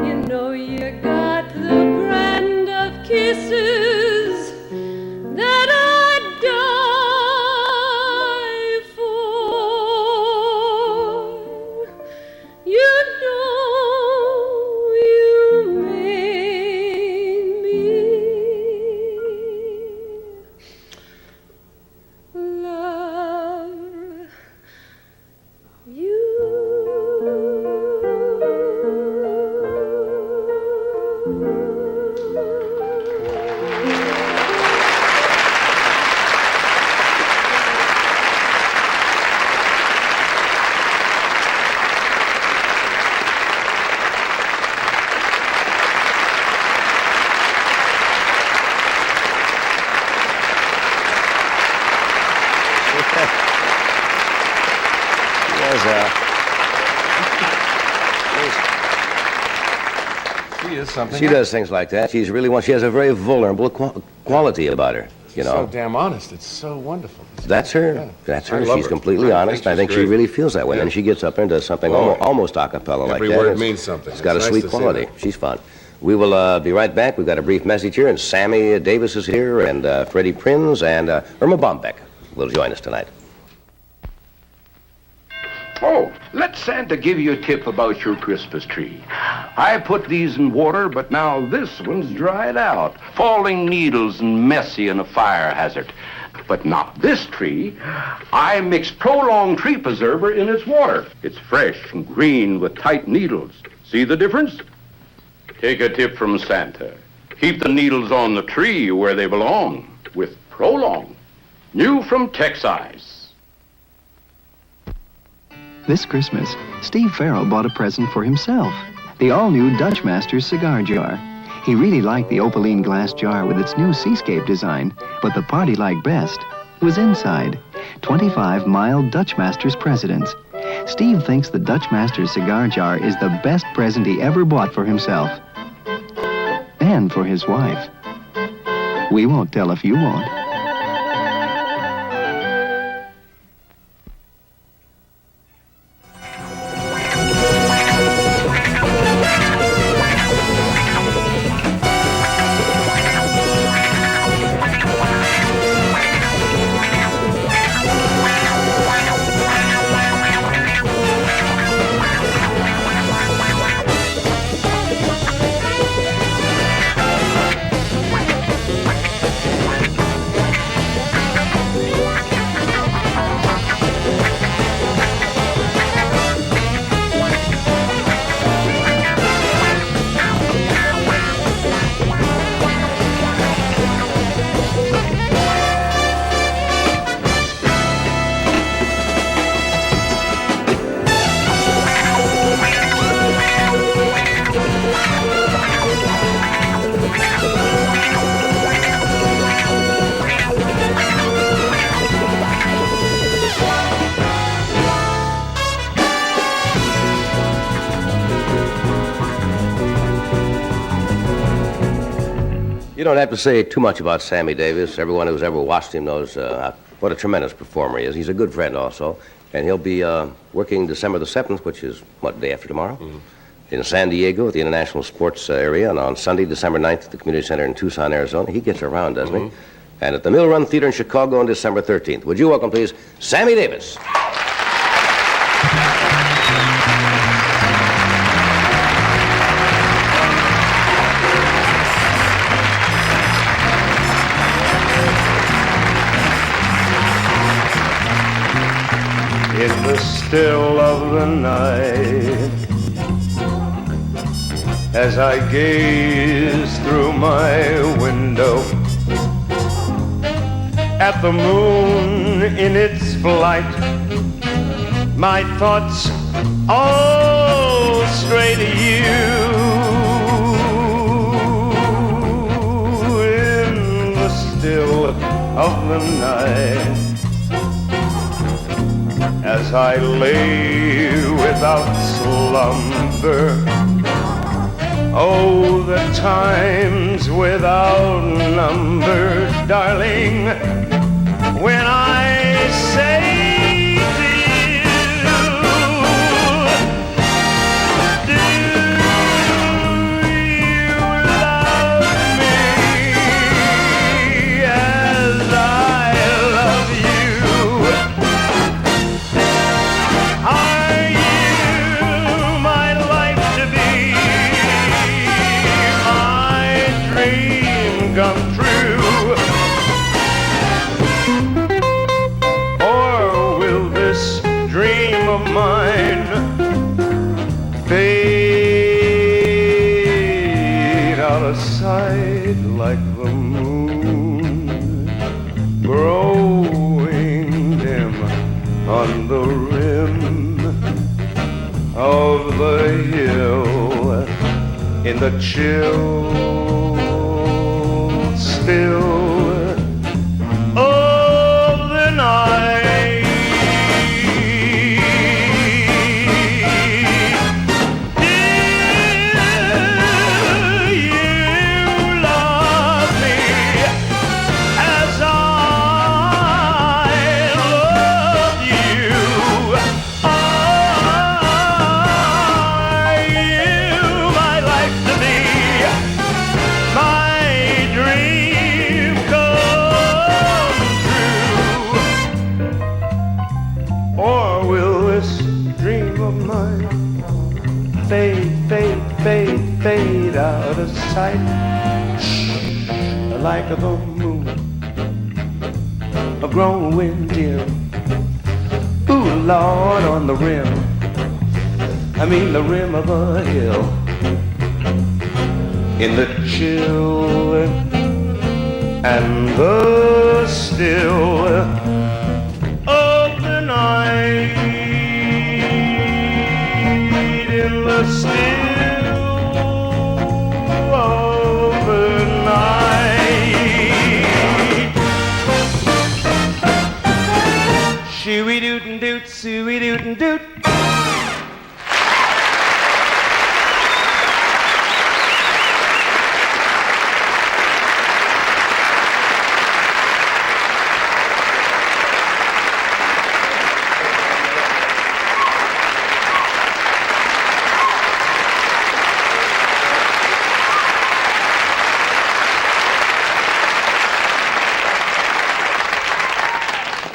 You know you got the brand of kisses that I'd die for. You know you made me love you. She is something. She does things like that. She's really one. She has a very vulnerable quality about her. You know. So damn honest. It's so wonderful. That's her. Yeah. That's I her. love She's her. completely honest. I think she great. really feels that way. Yeah. And she gets up there and does something Boy. almost a cappella like that. Every word It's- means something. It's got It's a nice sweet to see quality. that. She's fun. We will be right back. We've got a brief message here, and Sammy Davis is here, and Freddie Prinz, and Irma Bombeck will join us tonight. Oh, let Santa give you a tip about your Christmas tree. I put these in water, but now this one's dried out. Falling needles and messy and a fire hazard. But not this tree. I mix prolonged tree preserver in its water. It's fresh and green with tight needles. See the difference? Take a tip from Santa. Keep the needles on the tree where they belong with Prolong. New from Texeyes. This Christmas, Steve Farrell bought a present for himself, the all-new Dutch Masters cigar jar. He really liked the opaline glass jar with its new seascape design, but the part he liked best was inside. 25 mild Dutch Masters presidents. Steve thinks the Dutch Masters cigar jar is the best present he ever bought for himself. And for his wife. We won't tell if you won't. You don't have to say too much about Sammy Davis. Everyone who's ever watched him knows what a tremendous performer he is. He's a good friend also. And he'll be working December the 7th, which is, what, day after tomorrow? In San Diego at the International Sports area. And on Sunday, December 9th at the Community Center in Tucson, Arizona. He gets around, doesn't he? And at the Mill Run Theater in Chicago on December 13th. Would you welcome, please, Sammy Davis. In the still of the night, as I gaze through my window at the moon in its flight, my thoughts all stray to you. In the still of the night, as I lay without slumber, oh, the times without number, darling, when I say to you, do you love me as I love you? Are you my life to be, my dream come true? Or will this dream of mine fade out of sight like the moon growing dim on the rim of the hill in the chill still of the night? Do you love me as I love you? Are you my life to be, my dream come true? Or will this dream of mine fade, fade, fade, fade out of sight like the moon, a growing dim? Ooh, Lord, on the rim, I mean the rim of a hill, in the chill and the still of the night, in the still of the night. Shoo-wee-doot-and-doot, soo-wee-doot-and-doot.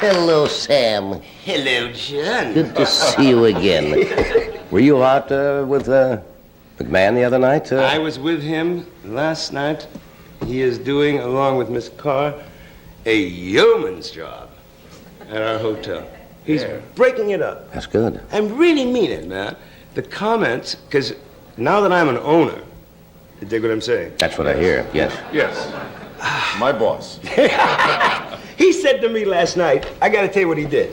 Hello, Sam. Hello, John. Good to see you again. Were you out with McMahon the other night? I was with him last night. He is doing, along with Miss Carr, a yeoman's job at our hotel. He's breaking it up. That's good. I really mean it, man. The comments, because now that I'm an owner, you dig what I'm saying? That's what I hear, yes. Yes. My boss. He said to me last night, I got to tell you what he did.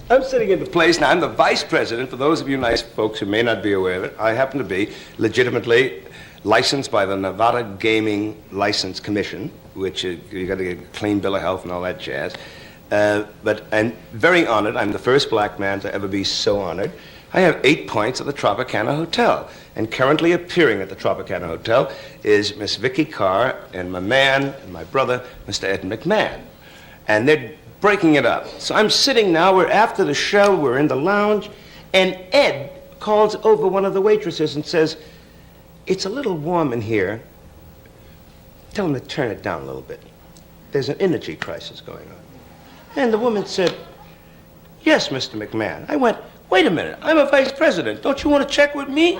I'm sitting in the place, now I'm the vice president, for those of you nice folks who may not be aware of it. I happen to be legitimately licensed by the Nevada Gaming License Commission, which you got to get a clean bill of health and all that jazz. But I'm very honored. I'm the first black man to ever be so honored. I have 8 points at the Tropicana Hotel. And currently appearing at the Tropicana Hotel is Miss Vicky Carr and my man and my brother, Mr. Ed McMahon. And they're breaking it up. So I'm sitting now, we're after the show, we're in the lounge, and Ed calls over one of the waitresses and says, "It's a little warm in here. Tell him to turn it down a little bit. There's an energy crisis going on." And the woman said, "Yes, Mr. McMahon." I went, "Wait a minute, I'm a vice president. Don't you want to check with me?"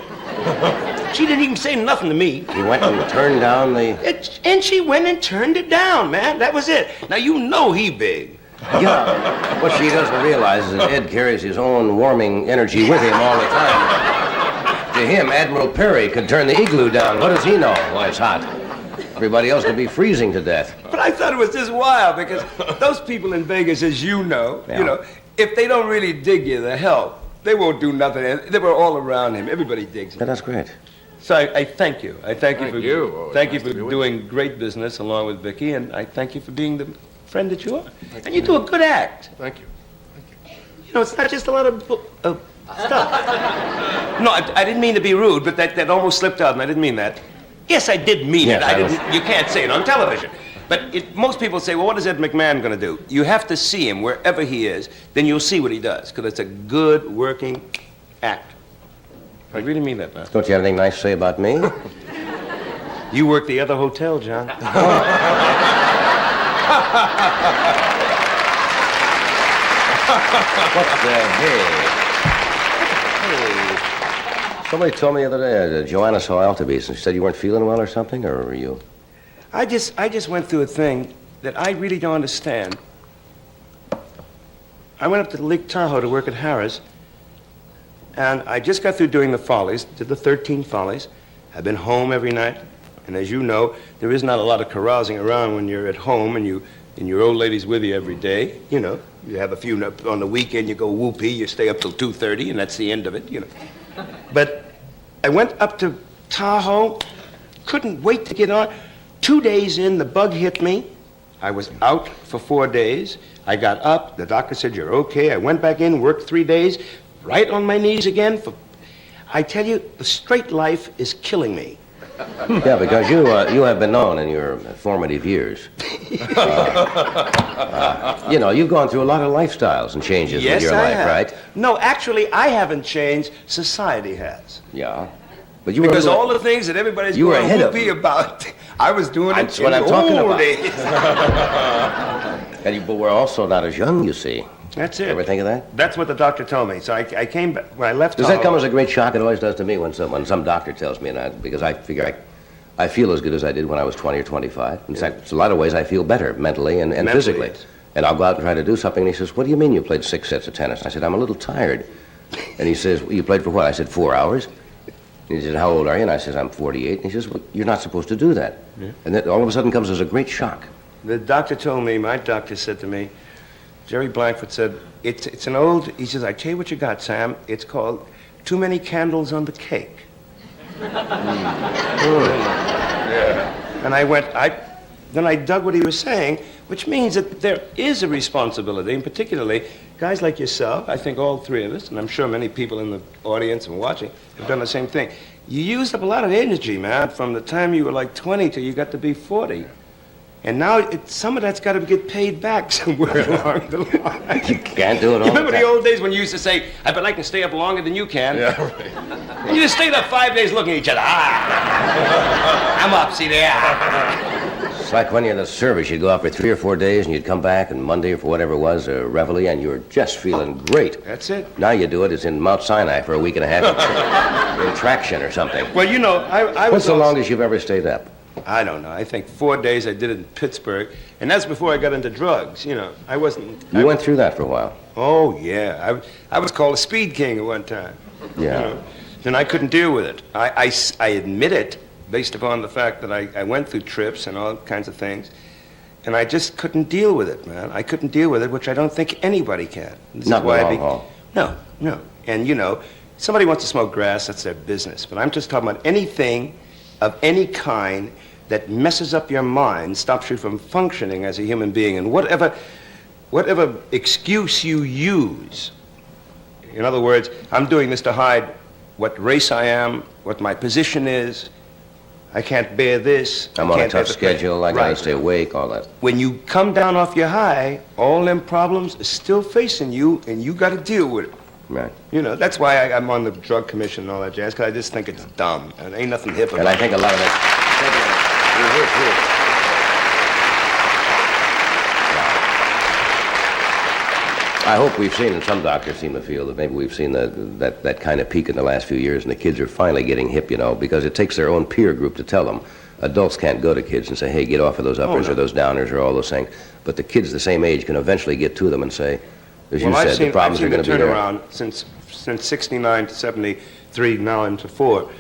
She didn't even say nothing to me. You went and turned down the... And she went and turned it down, man. That was it. Now, you know he big. Yeah. What she doesn't realize is that Ed carries his own warming energy with him all the time. To him, Admiral Perry could turn the igloo down. What does he know? Why, it's hot. Everybody else could be freezing to death. But I thought it was just wild because those people in Vegas, as you know, if they don't really dig you the help, they won't do nothing. They were all around him. Everybody digs him. Yeah, that's great. So I thank you. I thank you for doing great business along with Vicky, and I thank you for being the friend that you are. And you do a good act. Thank you. You know, it's not just a lot of stuff. No, I didn't mean to be rude, but that almost slipped out, and I didn't mean that. Yes, I did mean it. You can't say it on television. But most people say, well, what is Ed McMahon going to do? You have to see him wherever he is, then you'll see what he does, because it's a good working act. I really mean that, man. Don't you have anything nice to say about me? You work the other hotel, John. What the hey? Somebody told me the other day that Joanna saw Altabese and she said you weren't feeling well or something, or were you? I just went through a thing that I really don't understand. I went up to Lake Tahoe to work at Harrah's, and I just got through doing the Follies, did the 13 Follies. I've been home every night, and as you know, there is not a lot of carousing around when you're at home and your old lady's with you every day. You know, you have a few on the weekend. You go whoopee, you stay up till 2:30, and that's the end of it. You know. But I went up to Tahoe, couldn't wait to get on. 2 days in, the bug hit me. I was out for 4 days. I got up. The doctor said, "You're okay." I went back in, worked 3 days, right on my knees again. I tell you, the straight life is killing me. Yeah, because you have been known in your formative years. You know, you've gone through a lot of lifestyles and changes in your life, right? No, actually, I haven't changed. Society has. Yeah. But because all the things that everybody's going to whoopee about, I was doing That's it what in I'm the talking old about. days. But we're also not as young, you see. That's it. Ever think of that? That's what the doctor told me. So I came back, when I left Does Tahoe, that come as a great shock? It always does to me when some doctor tells me, because I figure I feel as good as I did when I was 20 or 25. In fact, in a lot of ways, I feel better mentally and physically. Yes. And I'll go out and try to do something, and he says, "What do you mean you played 6 sets of tennis?" I said, "I'm a little tired." And he says, "Well, you played for what?" I said, 4 hours. And he said, "How old are you?" And I said, "I'm 48. And he says, "Well, you're not supposed to do that." Yeah. And then all of a sudden comes as a great shock. The doctor told me, my doctor said to me, Jerry Blankford said, it's an old, he says, "I tell you what you got, Sam. It's called too many candles on the cake." Yeah. And I then I dug what he was saying, which means that there is a responsibility, and particularly guys like yourself, I think all three of us, and I'm sure many people in the audience and watching have done the same thing. You used up a lot of energy, man, from the time you were like 20 till you got to be 40. And now some of that's got to get paid back somewhere along the line. You can't do it all You remember the the time. old days when you used to say, "I bet I can stay up longer than you can." Yeah, right. And you just stayed up 5 days looking at each other. I'm up, see there. It's like when you're in the service, you'd go out for 3 or 4 days, and you'd come back on Monday or for whatever it was, reveille, and you were just feeling great. That's it. Now you do it, it's in Mount Sinai for a week and a half in traction or something. Well, you know, I was... What's the longest you've ever stayed up? I don't know. I think 4 days I did it in Pittsburgh. And that's before I got into drugs, you know. I wasn't... You went through that for a while. Oh, yeah. I was called a speed king at one time. Yeah. You know? And I couldn't deal with it. I admit it, based upon the fact that I went through trips and all kinds of things. And I just couldn't deal with it, man. I couldn't deal with it, which I don't think anybody can. This Not is why long haul. No. And, you know, somebody wants to smoke grass, that's their business. But I'm just talking about anything of any kind that messes up your mind, stops you from functioning as a human being, and whatever whatever excuse you use, in other words, I'm doing this to hide what race I am, what my position is, I can't bear this. I'm on a tough schedule, I gotta stay awake, all that. When you come down off your high, all them problems are still facing you, and you gotta deal with it. Right. You know, that's why I'm on the drug commission and all that jazz, because I just think it's dumb, and ain't nothing hip about it. And I think a lot of it... I hope we've seen, and some doctors seem to feel that maybe we've seen that kind of peak in the last few years, and the kids are finally getting hip, you know, because it takes their own peer group to tell them. Adults can't go to kids and say, hey, get off of those uppers or those downers or all those things. But the kids the same age can eventually get to them and say, as you said, the problems are going to be there. I've seen the turnaround since 69 to 73, now into 4.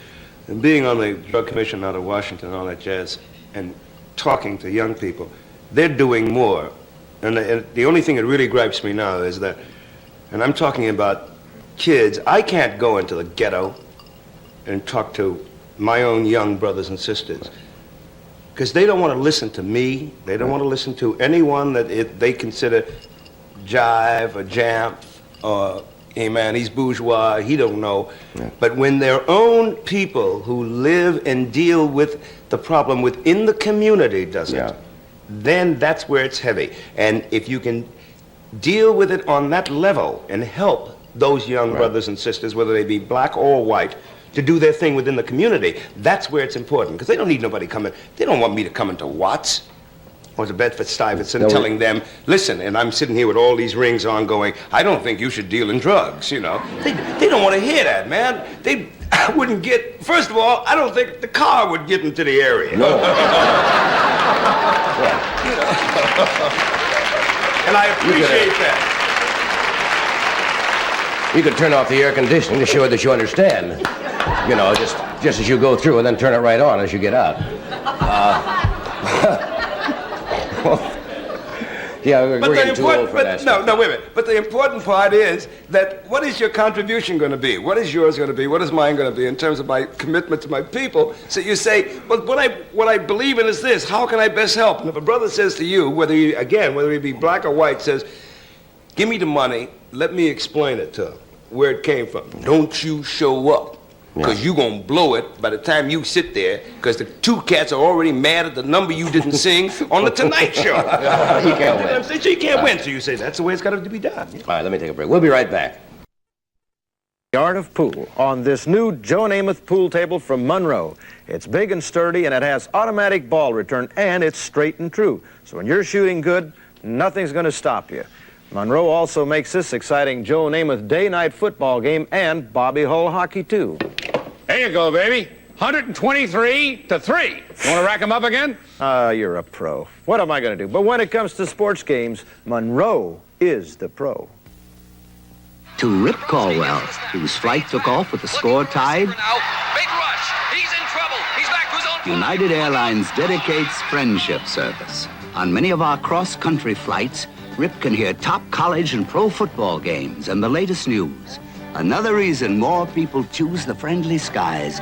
And being on the drug commission out of Washington and all that jazz, and talking to young people, they're doing more. And the only thing that really gripes me now is that, and I'm talking about kids, I can't go into the ghetto and talk to my own young brothers and sisters, because they don't want to listen to me. They don't want to listen to anyone that they consider jive or jamp or, hey man, he's bourgeois, he don't know. Yeah. But when their own people who live and deal with the problem within the community does it, then that's where it's heavy. And if you can deal with it on that level and help those young brothers and sisters, whether they be black or white, to do their thing within the community, that's where it's important. Because they don't need nobody coming. They don't want me to come into Watts or to Bedford-Stuyvesant telling them, listen, and I'm sitting here with all these rings on going, I don't think you should deal in drugs, you know. They don't want to hear that, man. They wouldn't get, first of all, I don't think the car would get into the area. No. You know. And I appreciate that. You could turn off the air conditioning to show that you understand. You know, just as you go through, and then turn it right on as you get out. Yeah, we're getting too old for that. No, wait a minute. But the important part is that what is your contribution going to be? What is yours going to be? What is mine going to be in terms of my commitment to my people? So you say, well, what I believe in is this. How can I best help? And if a brother says to you, whether he be black or white, says, give me the money, let me explain it to him, where it came from. Don't you show up. Because you're going to blow it by the time you sit there, because the two cats are already mad at the number you didn't sing on the Tonight Show. You can't win. So you can't win. So you say, that's the way it's got to be done. All right, let me take a break. We'll be right back. The Art of Pool on this new Joe Namath pool table from Monroe. It's big and sturdy, and it has automatic ball return, and it's straight and true. So when you're shooting good, nothing's going to stop you. Monroe also makes this exciting Joe Namath day-night football game and Bobby Hull hockey, too. There you go, baby. 123 to 3. You want to rack them up again? You're a pro. What am I going to do? But when it comes to sports games, Monroe is the pro. To Rip Caldwell, whose flight took off with the score tied. Big rush. He's in trouble. He's back to his own. United Airlines dedicates friendship service. On many of our cross-country flights, Rip can hear top college and pro football games and the latest news. Another reason more people choose the friendly skies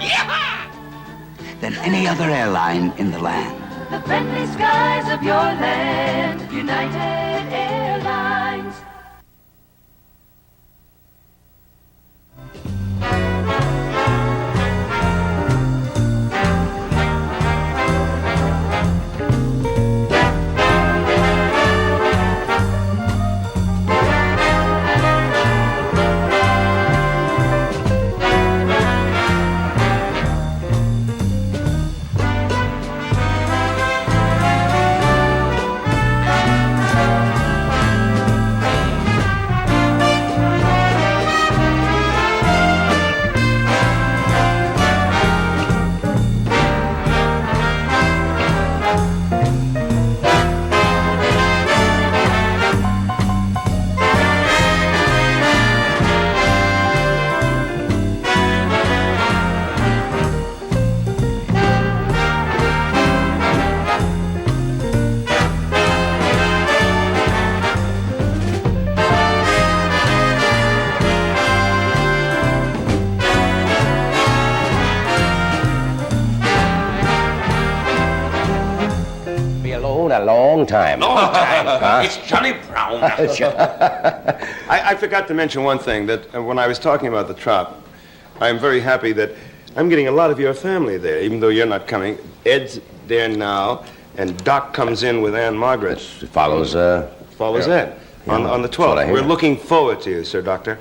than any other airline in the land. The friendly skies of your land, United Airlines. known a long time. Long time. Huh? It's Johnny Brown. I forgot to mention one thing, that when I was talking about the trop, I'm very happy that I'm getting a lot of your family there, even though you're not coming. Ed's there now, and Doc comes in with Ann Margaret. It follows Ed on the 12th. We're looking forward to you, Sir Doctor.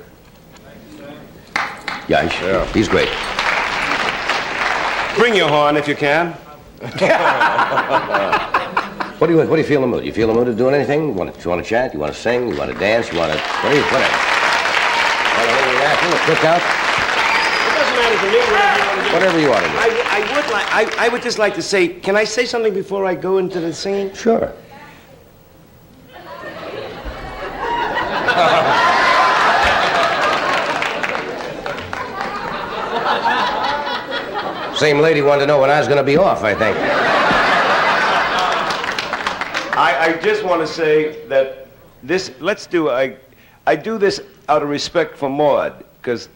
Yeah, he's great. Bring your horn if you can. What do you feel in the mood? You feel in the mood of doing anything? You want to chat? You want to sing? You want to dance? You want to whatever? Want to cook out? It doesn't matter to me. Whatever you want to do. I would just like to say, can I say something before I go into the singing? Sure. Same lady wanted to know when I was going to be off, I think. I just want to say that I do this out of respect for Maud, because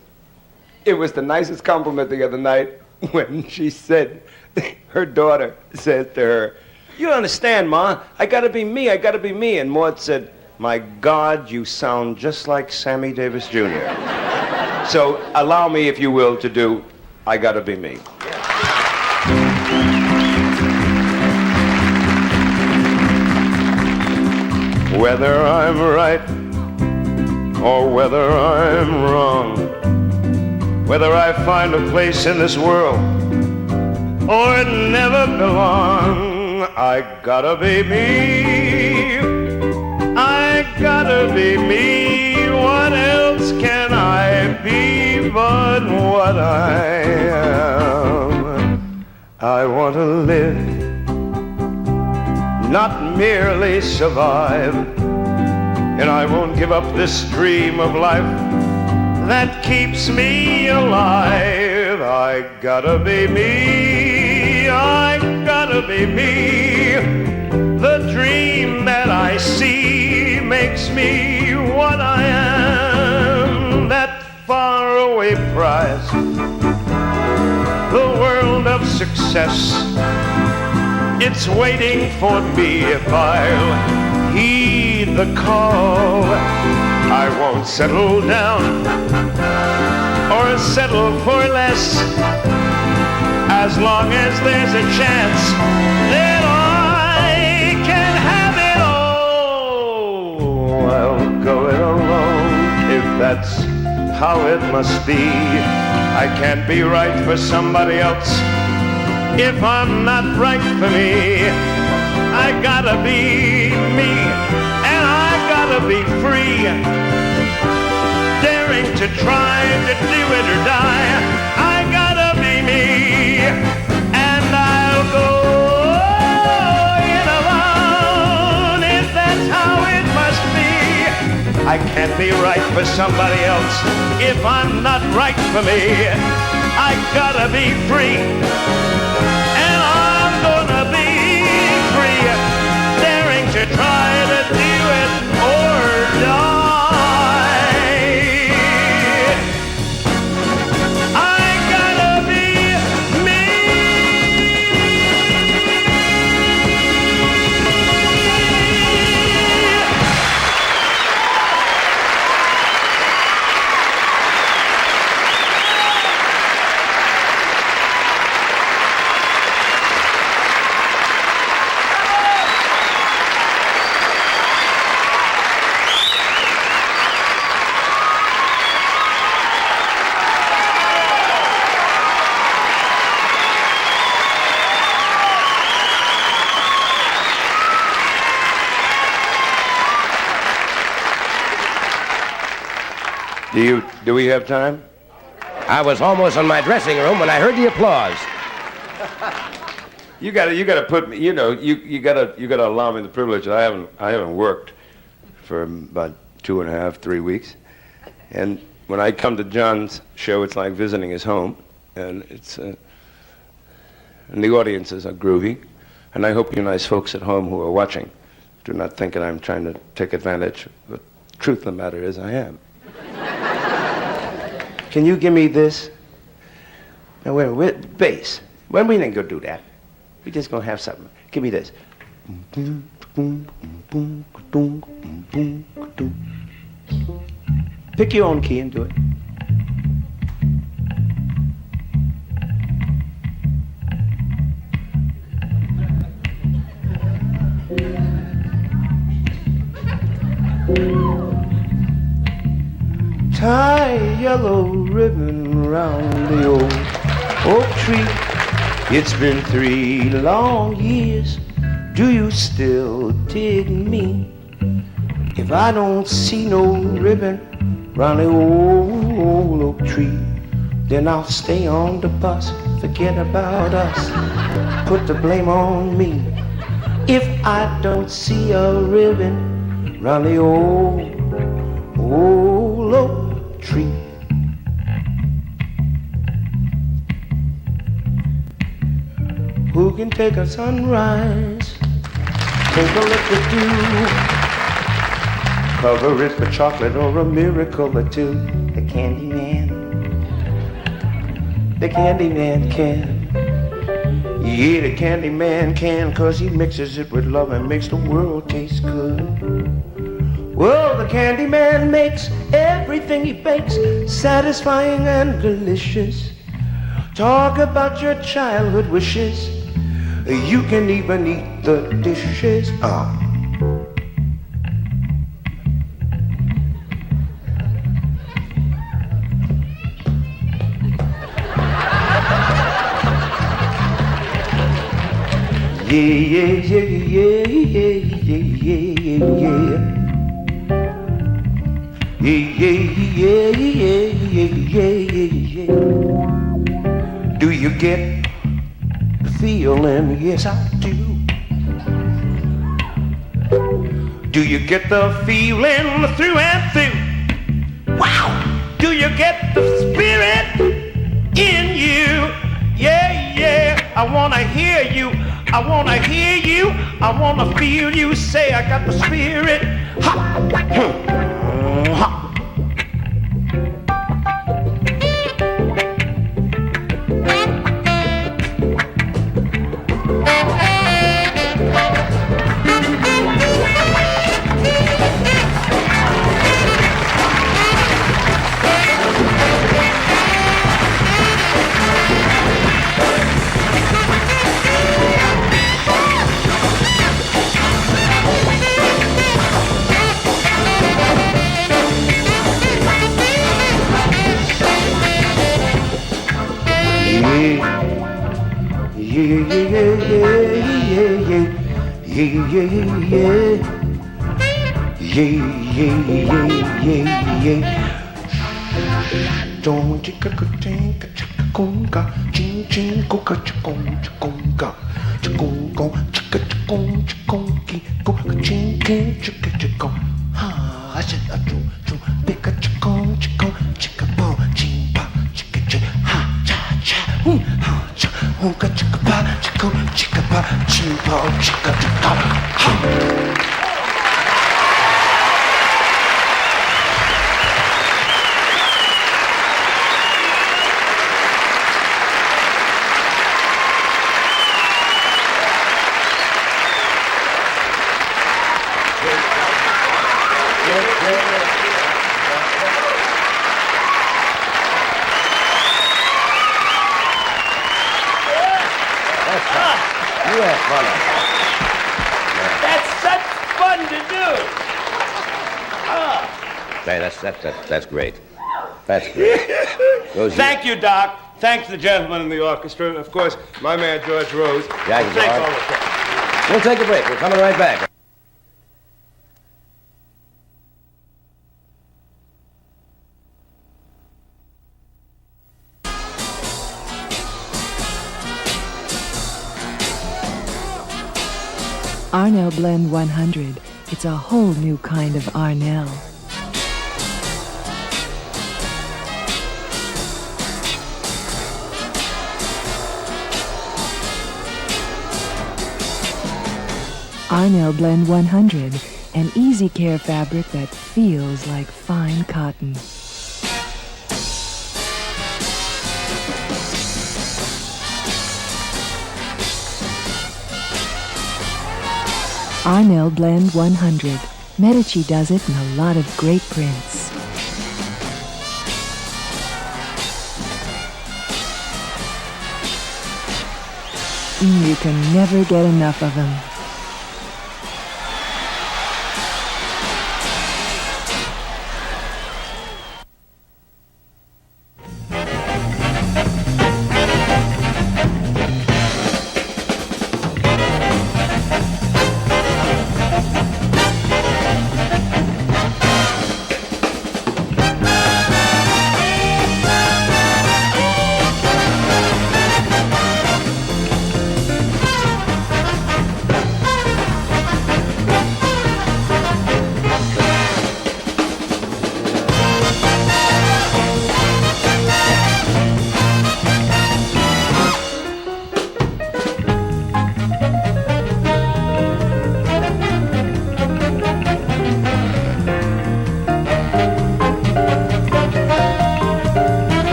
it was the nicest compliment the other night when she said, her daughter said to her, "You don't understand, Ma, I gotta be me, I gotta be me." And Maud said, "My God, you sound just like Sammy Davis Jr." So allow me, if you will, to do I Gotta Be Me. Whether I'm right or whether I'm wrong, whether I find a place in this world or never belong, I gotta be me. I gotta be me. What else can I be but what I am? I want to live, not merely survive, and I won't give up this dream of life that keeps me alive. I gotta be me, I gotta be me. The dream that I see makes me what I am. That faraway prize, the world of success, it's waiting for me if I'll heed the call. I won't settle down or settle for less, as long as there's a chance that I can have it all. I'll go it alone if that's how it must be. I can't be right for somebody else if I'm not right for me. I gotta be me, and I gotta be free, daring to try to do it or die. I gotta be me, and I'll go it alone if that's how it must be. I can't be right for somebody else if I'm not right for me. I gotta be free, and I'm gonna be free, daring to try to do it or die. I gotta be me. Do we have time? I was almost in my dressing room when I heard the applause. You gotta put me. You gotta allow me the privilege. I haven't worked for about 2.5, 3 weeks, and when I come to John's show, it's like visiting his home, and and the audiences are groovy, and I hope you nice folks at home who are watching do not think that I'm trying to take advantage. The truth of the matter is, I am. Can you give me this? Now, wait, bass. When we ain't gonna do that. We just gonna have something. Give me this. Pick your own key and do it. Tie a yellow ribbon round the old oak tree. It's been 3 long years. Do you still dig me? If I don't see no ribbon round the old oak tree, then I'll stay on the bus. Forget about us. Put the blame on me. If I don't see a ribbon round the old oak tree. Who can take a sunrise, take a look at dew, cover it with chocolate or a miracle or two? The Candyman can. Yeah, the Candyman can, 'cause he mixes it with love and makes the world taste good. Well, the Candyman makes everything he bakes satisfying and delicious. Talk about your childhood wishes. You can even eat the dishes. Do you get the feeling? Yes, I do. Do you get the feeling through and through? Wow! Do you get the spirit in you? Yeah. I wanna hear you. I wanna hear you. I wanna feel you say I got the spirit. Ha! Ha! Don't you think a conga, ching ching coca chicon chiconga, chicongo, chicka chicon chiconki, coca ching king chicka chicon. Ha, I said a choo, pick a chicon, chicka ball, ching pa, chicka chick, ha, cha, ha, cha, honka chicka pa, ching pa, chicka chicka, ha. Hey, that's great. That's great. Thank you, Doc. Thanks the gentlemen in the orchestra. Of course, my man, George Rose. Thanks all of us. We'll take a break. We're coming right back. Arnell Blend 100. It's a whole new kind of Arnell. Arnell Blend 100, an easy care fabric that feels like fine cotton. Arnell Blend 100. Medici does it in a lot of great prints. You can never get enough of them.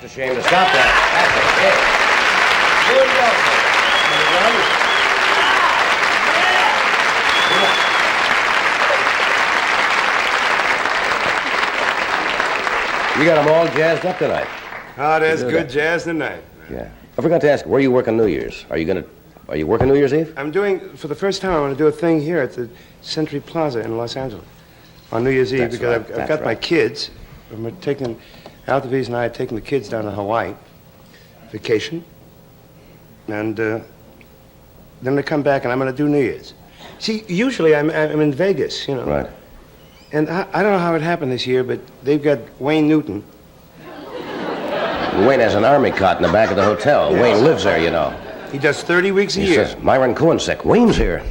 Shame to stop that. You got them all jazzed up tonight. Oh, there's good jazz tonight. Yeah. I forgot to ask, where are you working New Year's? Are you working New Year's Eve? I'm doing, for the first time, I want to do a thing here at the Century Plaza in Los Angeles on New Year's Eve because I've got my kids. We're taking, Altaviz and I are taking the kids down to Hawaii, vacation, and then they come back and I'm going to do New Year's. See, usually I'm in Vegas, you know. Right. And I don't know how it happened this year, but they've got Wayne Newton. Wayne has an army cot in the back of the hotel. Yes. Wayne lives there, you know. He does 30 weeks a he year. Says, Myron Cohen's sick. Wayne's here.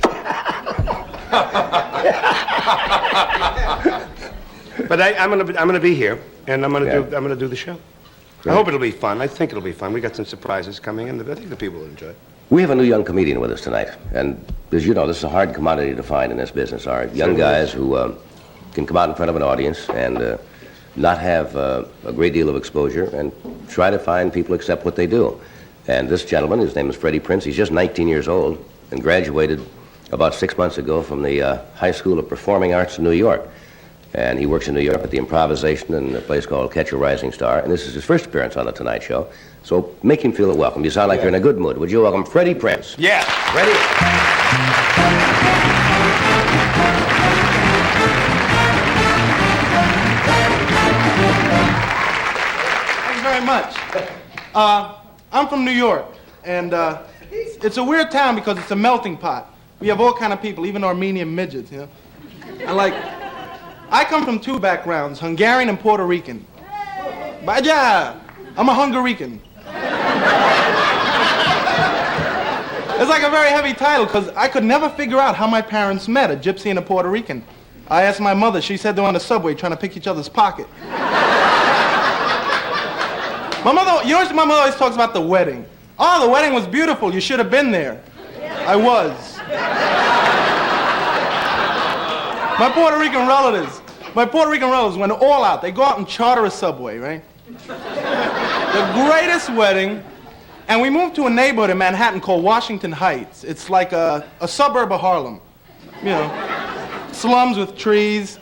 But I'm gonna be here, and I'm gonna do the show. Great. I hope it'll be fun. I think it'll be fun. We got some surprises coming in. I think the people will enjoy it. We have a new young comedian with us tonight, and as you know, this is a hard commodity to find in this business. Our young guys who can come out in front of an audience and not have a great deal of exposure and try to find people accept what they do. And this gentleman, his name is Freddie Prinze. He's just 19 years old and graduated about 6 months ago from the High School of Performing Arts in New York. And he works in New York at the Improvisation in a place called Catch a Rising Star. And this is his first appearance on The Tonight Show. So make him feel welcome. You sound like you're in a good mood. Would you welcome Freddie Prinze? Yeah. Freddie? Thank you very much. I'm from New York, and it's a weird town because it's a melting pot. We have all kind of people, even Armenian midgets, you know. And I come from two backgrounds, Hungarian and Puerto Rican. But yeah, I'm a Hungarican. It's like a very heavy title because I could never figure out how my parents met, a gypsy and a Puerto Rican. I asked my mother. She said they're on the subway trying to pick each other's pocket. My mother, you know, my mother always talks about the wedding. Oh, the wedding was beautiful. You should have been there. I was. My Puerto Rican relatives went all out. They go out and charter a subway, right? The greatest wedding. And we moved to a neighborhood in Manhattan called Washington Heights. It's like a suburb of Harlem. You know, slums with trees.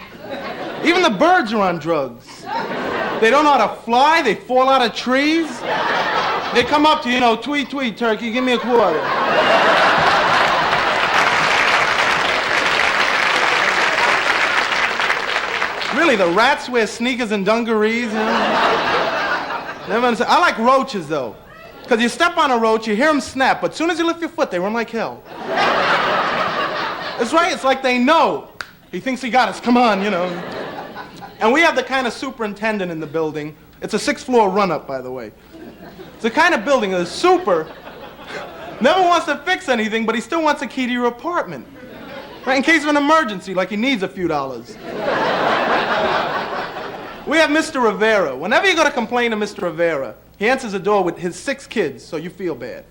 Even the birds are on drugs. They don't know how to fly. They fall out of trees. They come up to you, know, tweet, tweet, turkey, give me a quarter. Really, the rats wear sneakers and dungarees, you know? Never understand. I like roaches, though. Because you step on a roach, you hear them snap, but as soon as you lift your foot, they run like hell. That's right, it's like they know. He thinks he got us, come on, you know. And we have the kind of superintendent in the building. It's a 6th-floor run-up, by the way. It's the kind of building that the super never wants to fix anything, but he still wants a key to your apartment. Right, in case of an emergency, like he needs a few dollars. We have Mr. Rivera. Whenever you go to complain to Mr. Rivera, he answers the door with his 6 kids, so you feel bad.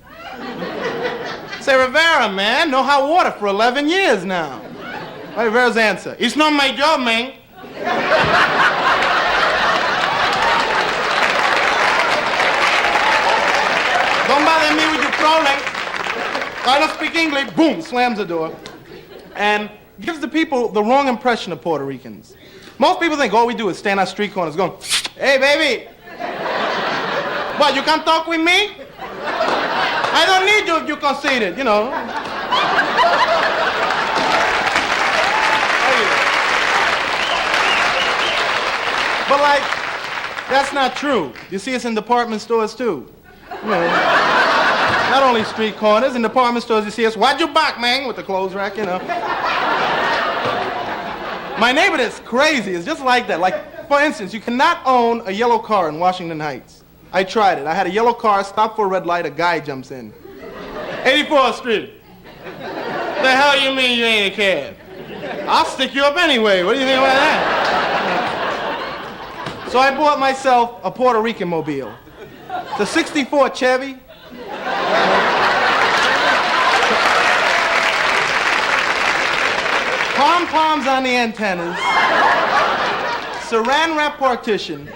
Say, Rivera, man, no hot water for 11 years now. Right, Rivera's answer, it's not my job, man. Don't bother me with your trolling. I don't speak English. Boom, slams the door. And gives the people the wrong impression of Puerto Ricans. Most people think all we do is stand on street corners going, hey, baby. What, you can't talk with me? I don't need you if you're conceited, you know. But, like, that's not true. You see us in department stores, too. You know, not only street corners. In department stores, you see us, why'd you back, man, with the clothes rack, you know. My neighbor is crazy. It's just like that. Like, for instance, you cannot own a yellow car in Washington Heights. I tried it. I had a yellow car, stopped for a red light, a guy jumps in. 84th Street. The hell you mean you ain't a cab? I'll stick you up anyway. What do you think about that? So I bought myself a Puerto Rican mobile. It's a 64 Chevy. Pom-poms on the antennas. Saran wrap partition.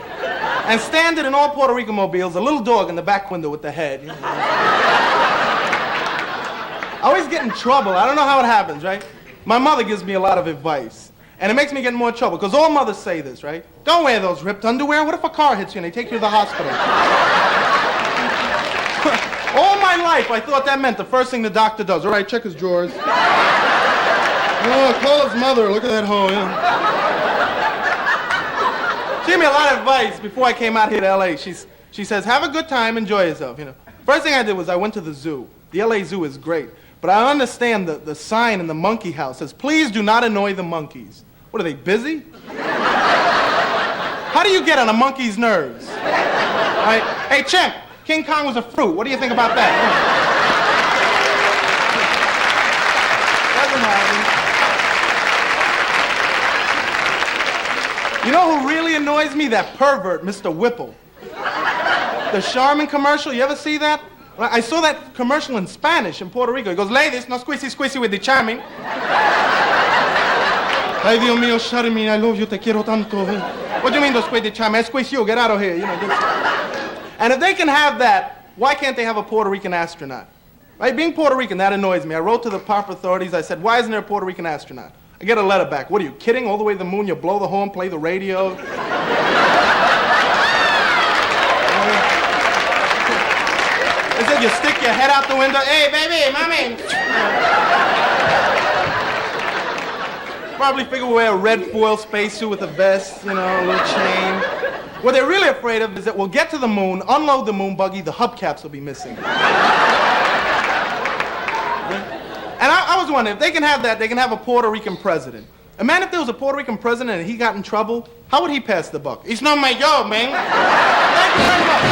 And standard in all Puerto Rican mobiles, a little dog in the back window with the head. You know? I always get in trouble. I don't know how it happens, right? My mother gives me a lot of advice. And it makes me get in more trouble, because all mothers say this, right? Don't wear those ripped underwear. What if a car hits you and they take you to the hospital? All my life, I thought that meant the first thing the doctor does. All right, check his drawers. Oh, call his mother. Look at that hole, yeah. She gave me a lot of advice before I came out here to L.A. She says, have a good time, enjoy yourself, you know. First thing I did was I went to the zoo. The L.A. Zoo is great. But I understand the sign in the monkey house says, please do not annoy the monkeys. What, are they busy? How do you get on a monkey's nerves? Right? Hey, Chimp, King Kong was a fruit. What do you think about that? Doesn't happen. You know who really annoys me? That pervert, Mr. Whipple. The Charmin commercial, you ever see that? I saw that commercial in Spanish in Puerto Rico. He goes, ladies, no squeezy, squeezy with the Charmin. Ay, Dios mío, Charmin, I love you, te quiero tanto. What do you mean, don't squeeze the Charmin? I squeeze you, get out of here. You know, And if they can have that, why can't they have a Puerto Rican astronaut? Right? Being Puerto Rican, that annoys me. I wrote to the proper authorities. I said, why isn't there a Puerto Rican astronaut? I get a letter back. What are you, kidding? All the way to the moon, you blow the horn, play the radio. They said you stick your head out the window. Hey, baby, mommy. Probably figure we'll wear a red foil spacesuit with a vest, you know, a little chain. What they're really afraid of is that we'll get to the moon, unload the moon buggy, the hubcaps will be missing. And I was wondering, if they can have that, they can have a Puerto Rican president. And man, if there was a Puerto Rican president and he got in trouble, how would he pass the buck? It's not my job, man. Thank you very much.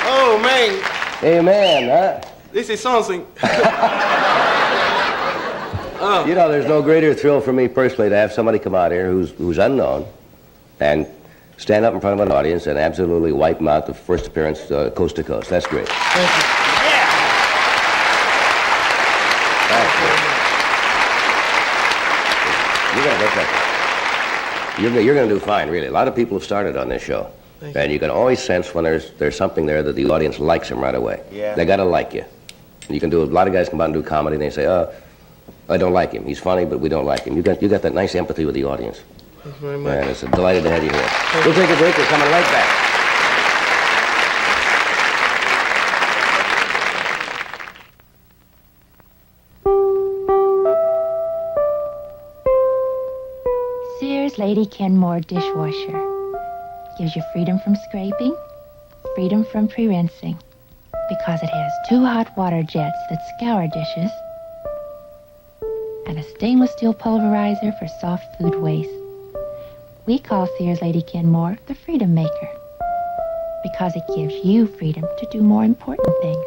Oh, man. Amen, huh? This is something. You know, there's no greater thrill for me personally to have somebody come out here who's unknown and stand up in front of an audience and absolutely wipe them out the first appearance coast to coast. That's great. Thank you. You're going to do fine, really. A lot of people have started on this show. And you can always sense when there's something there that the audience likes them right away. Yeah. They got to like you. And you can do, a lot of guys come out and do comedy and they say, I don't like him. He's funny, but we don't like him. You got that nice empathy with the audience. Thank you very much. And it's a delighted to have you here. We'll take a break. We're coming right back. Sears Lady Kenmore dishwasher gives you freedom from scraping, freedom from pre-rinsing, because it has 2 hot water jets that scour dishes and a stainless steel pulverizer for soft food waste. We call Sears Lady Kenmore the Freedom Maker because it gives you freedom to do more important things.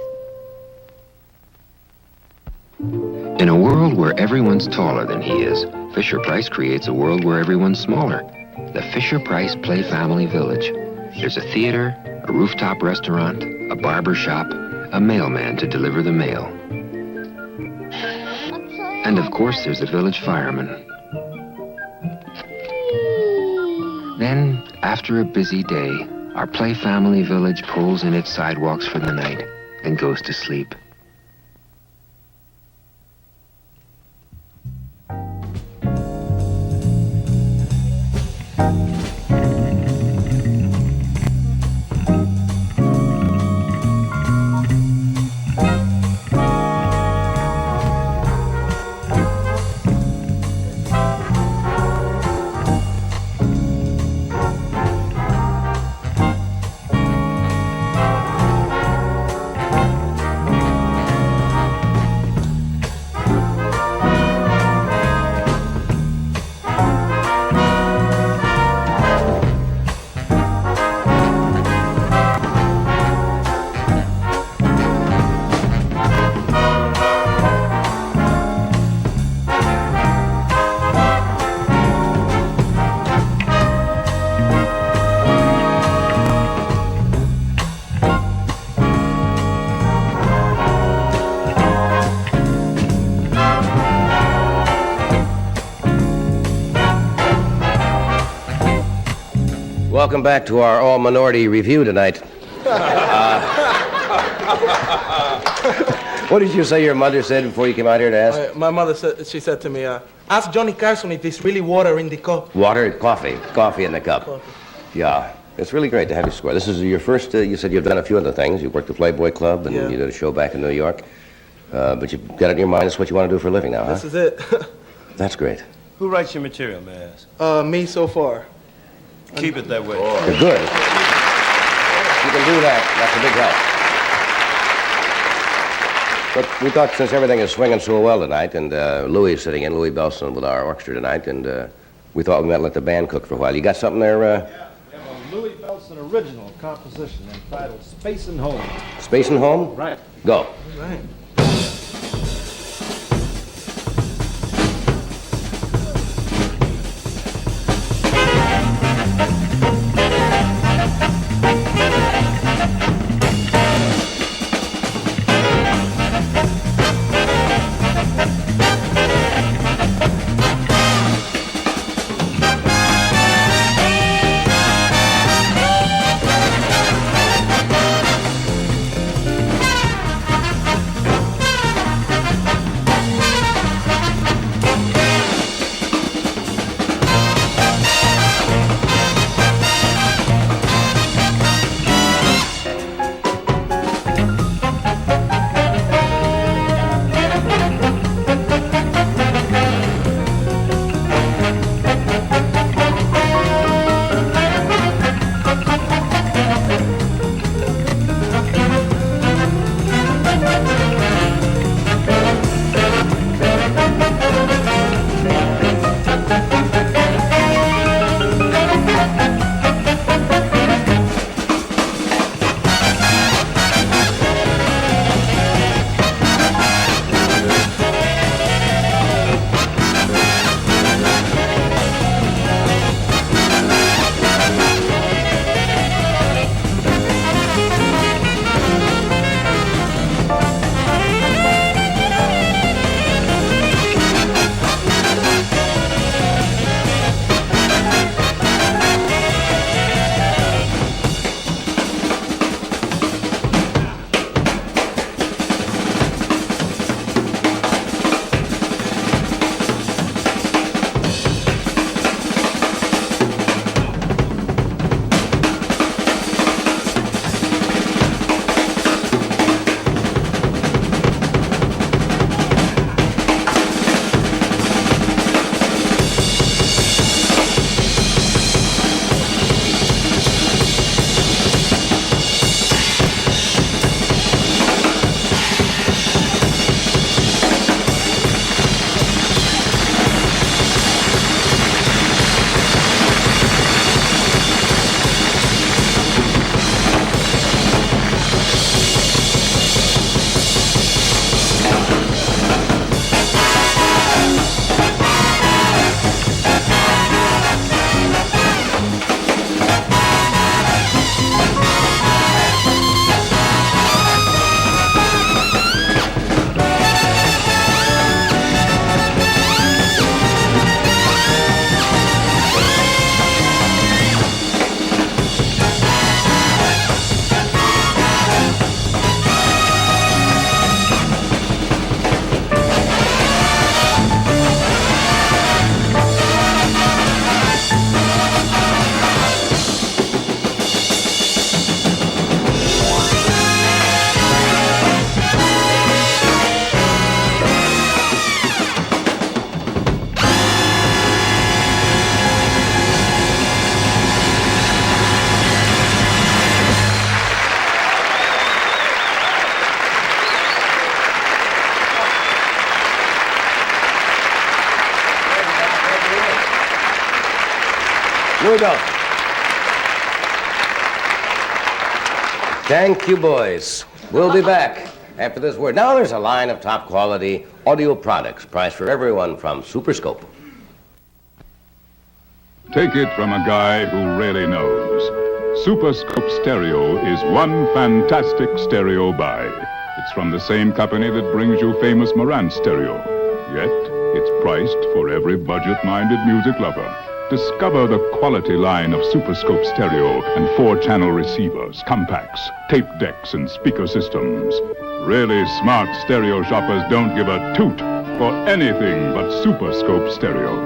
In a world where everyone's taller than he is, Fisher-Price creates a world where everyone's smaller. The Fisher-Price Play Family Village. There's a theater, a rooftop restaurant, a barber shop, a mailman to deliver the mail. And of course, there's a village fireman. Then, after a busy day, our Play Family Village pulls in its sidewalks for the night and goes to sleep. Welcome back to our all-minority review tonight. What did you say your mother said before you came out here to ask? My mother said, she said to me, ask Johnny Carson if there's really water in the cup. Water, coffee in the cup. Coffee. Yeah, it's really great to have you score. This is your first, you said you've done a few other things. You worked the Playboy Club and you did a show back in New York. But you've got it in your mind, it's what you want to do for a living now, huh? This is it. That's great. Who writes your material, may I ask? Me so far. Keep it that way. You're good. You can do that. That's a big help. But we thought since everything is swinging so well tonight, and Louis is sitting in, Louis Belson with our orchestra tonight, and we thought we might let the band cook for a while. You got something there? Yeah, a Louis Belson original composition entitled Space and Home. Space and Home? Right. Go. Right. We don't. Thank you, boys. We'll be back after this word. Now there's a line of top quality audio products priced for everyone from Superscope. Take it from a guy who really knows. Superscope Stereo is one fantastic stereo buy. It's from the same company that brings you famous Marantz stereo. Yet, it's priced for every budget-minded music lover. Discover the quality line of Superscope Stereo and 4-channel receivers, compacts, tape decks, and speaker systems. Really smart stereo shoppers don't give a toot for anything but Superscope Stereo.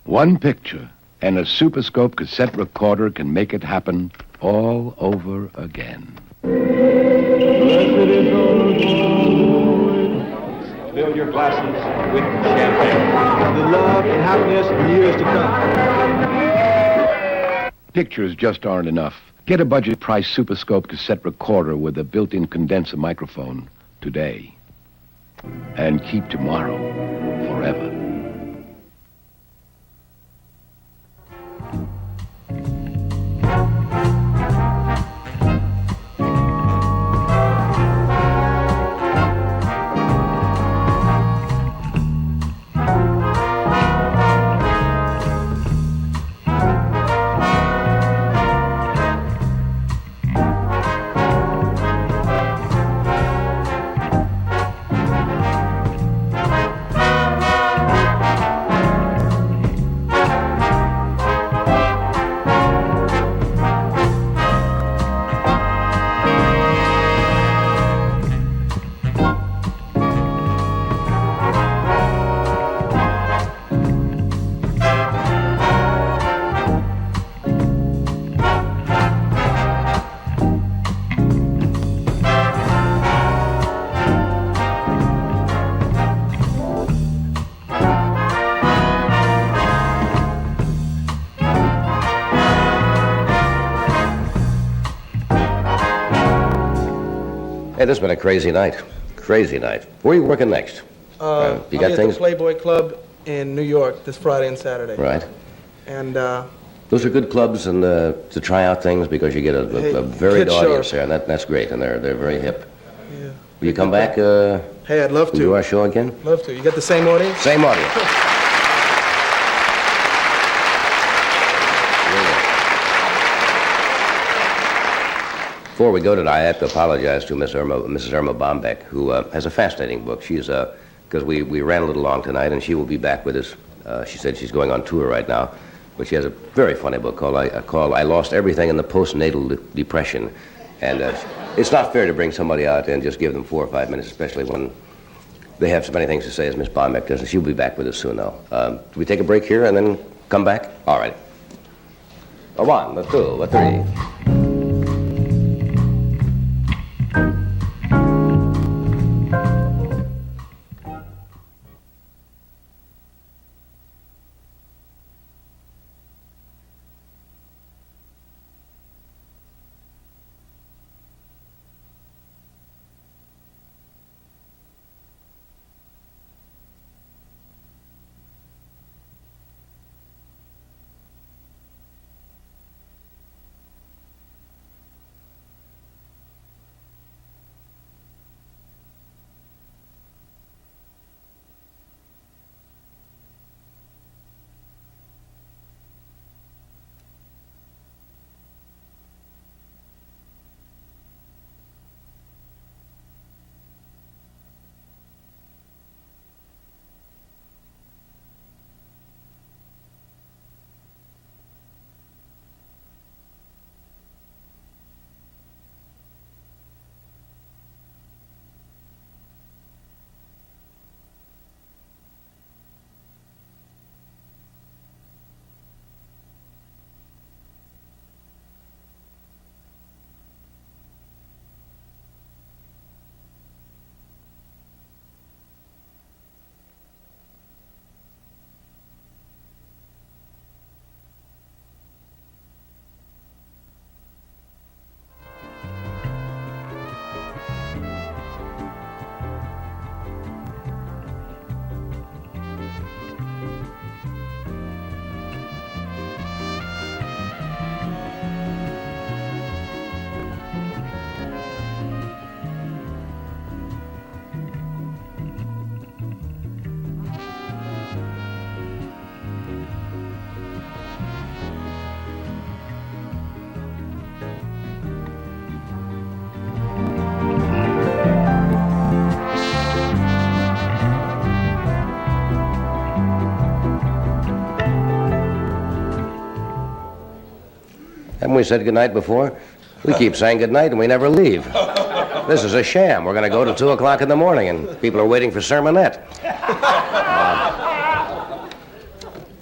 One picture and a Superscope cassette recorder can make it happen all over again. Fill your glasses with champagne. The love and happiness for years to come. Pictures just aren't enough. Get a budget price Superscope cassette recorder with a built-in condenser microphone today. And keep tomorrow forever. Hey, this has been a crazy night. Crazy night. Where are you working next? You I'll got be at things? the Playboy Club in New York this Friday and Saturday. Right. And those are good clubs and to try out things because you get a varied Kid audience Sharp. there, and that's great, and they're very hip. Yeah. Will you come back? Hey, I'd love to. Do our show again? Love to. You got the same audience? Same audience. Before we go tonight, I have to apologize to Mrs. Irma Bombeck, who has a fascinating book. She's because we ran a little long tonight, and she will be back with us. She said she's going on tour right now, but she has a very funny book called "I Lost Everything in the Postnatal Depression," and it's not fair to bring somebody out and just give them 4 or 5 minutes, especially when they have so many things to say as Miss Bombeck does. And she'll be back with us soon, though. Do we take a break here and then come back? All right. A 1, a 2, a 3. we said goodnight before? We keep saying goodnight and we never leave. This is a sham. We're going to go till 2 o'clock in the morning and people are waiting for sermonette.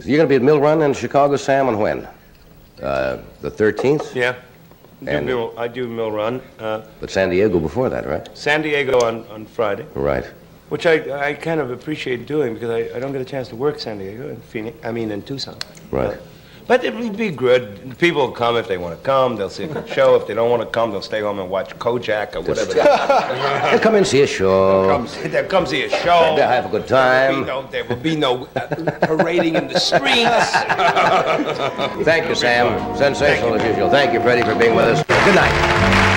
You're going to be at Mill Run in Chicago, Sam, on when? The 13th? Yeah. I do Mill Run. But San Diego before that, right? San Diego on Friday. Right. Which I kind of appreciate doing because I don't get a chance to work San Diego in Phoenix. I mean in Tucson. Right. But it would be good. People will come if they want to come. They'll see a good show. If they don't want to come, they'll stay home and watch Kojak or whatever. They'll come and see a show. They'll come see a show. They'll have a good time. There will be no parading in the streets. Thank you, Sam. Sensational as usual. Thank you, Freddie, for being with us. Good night.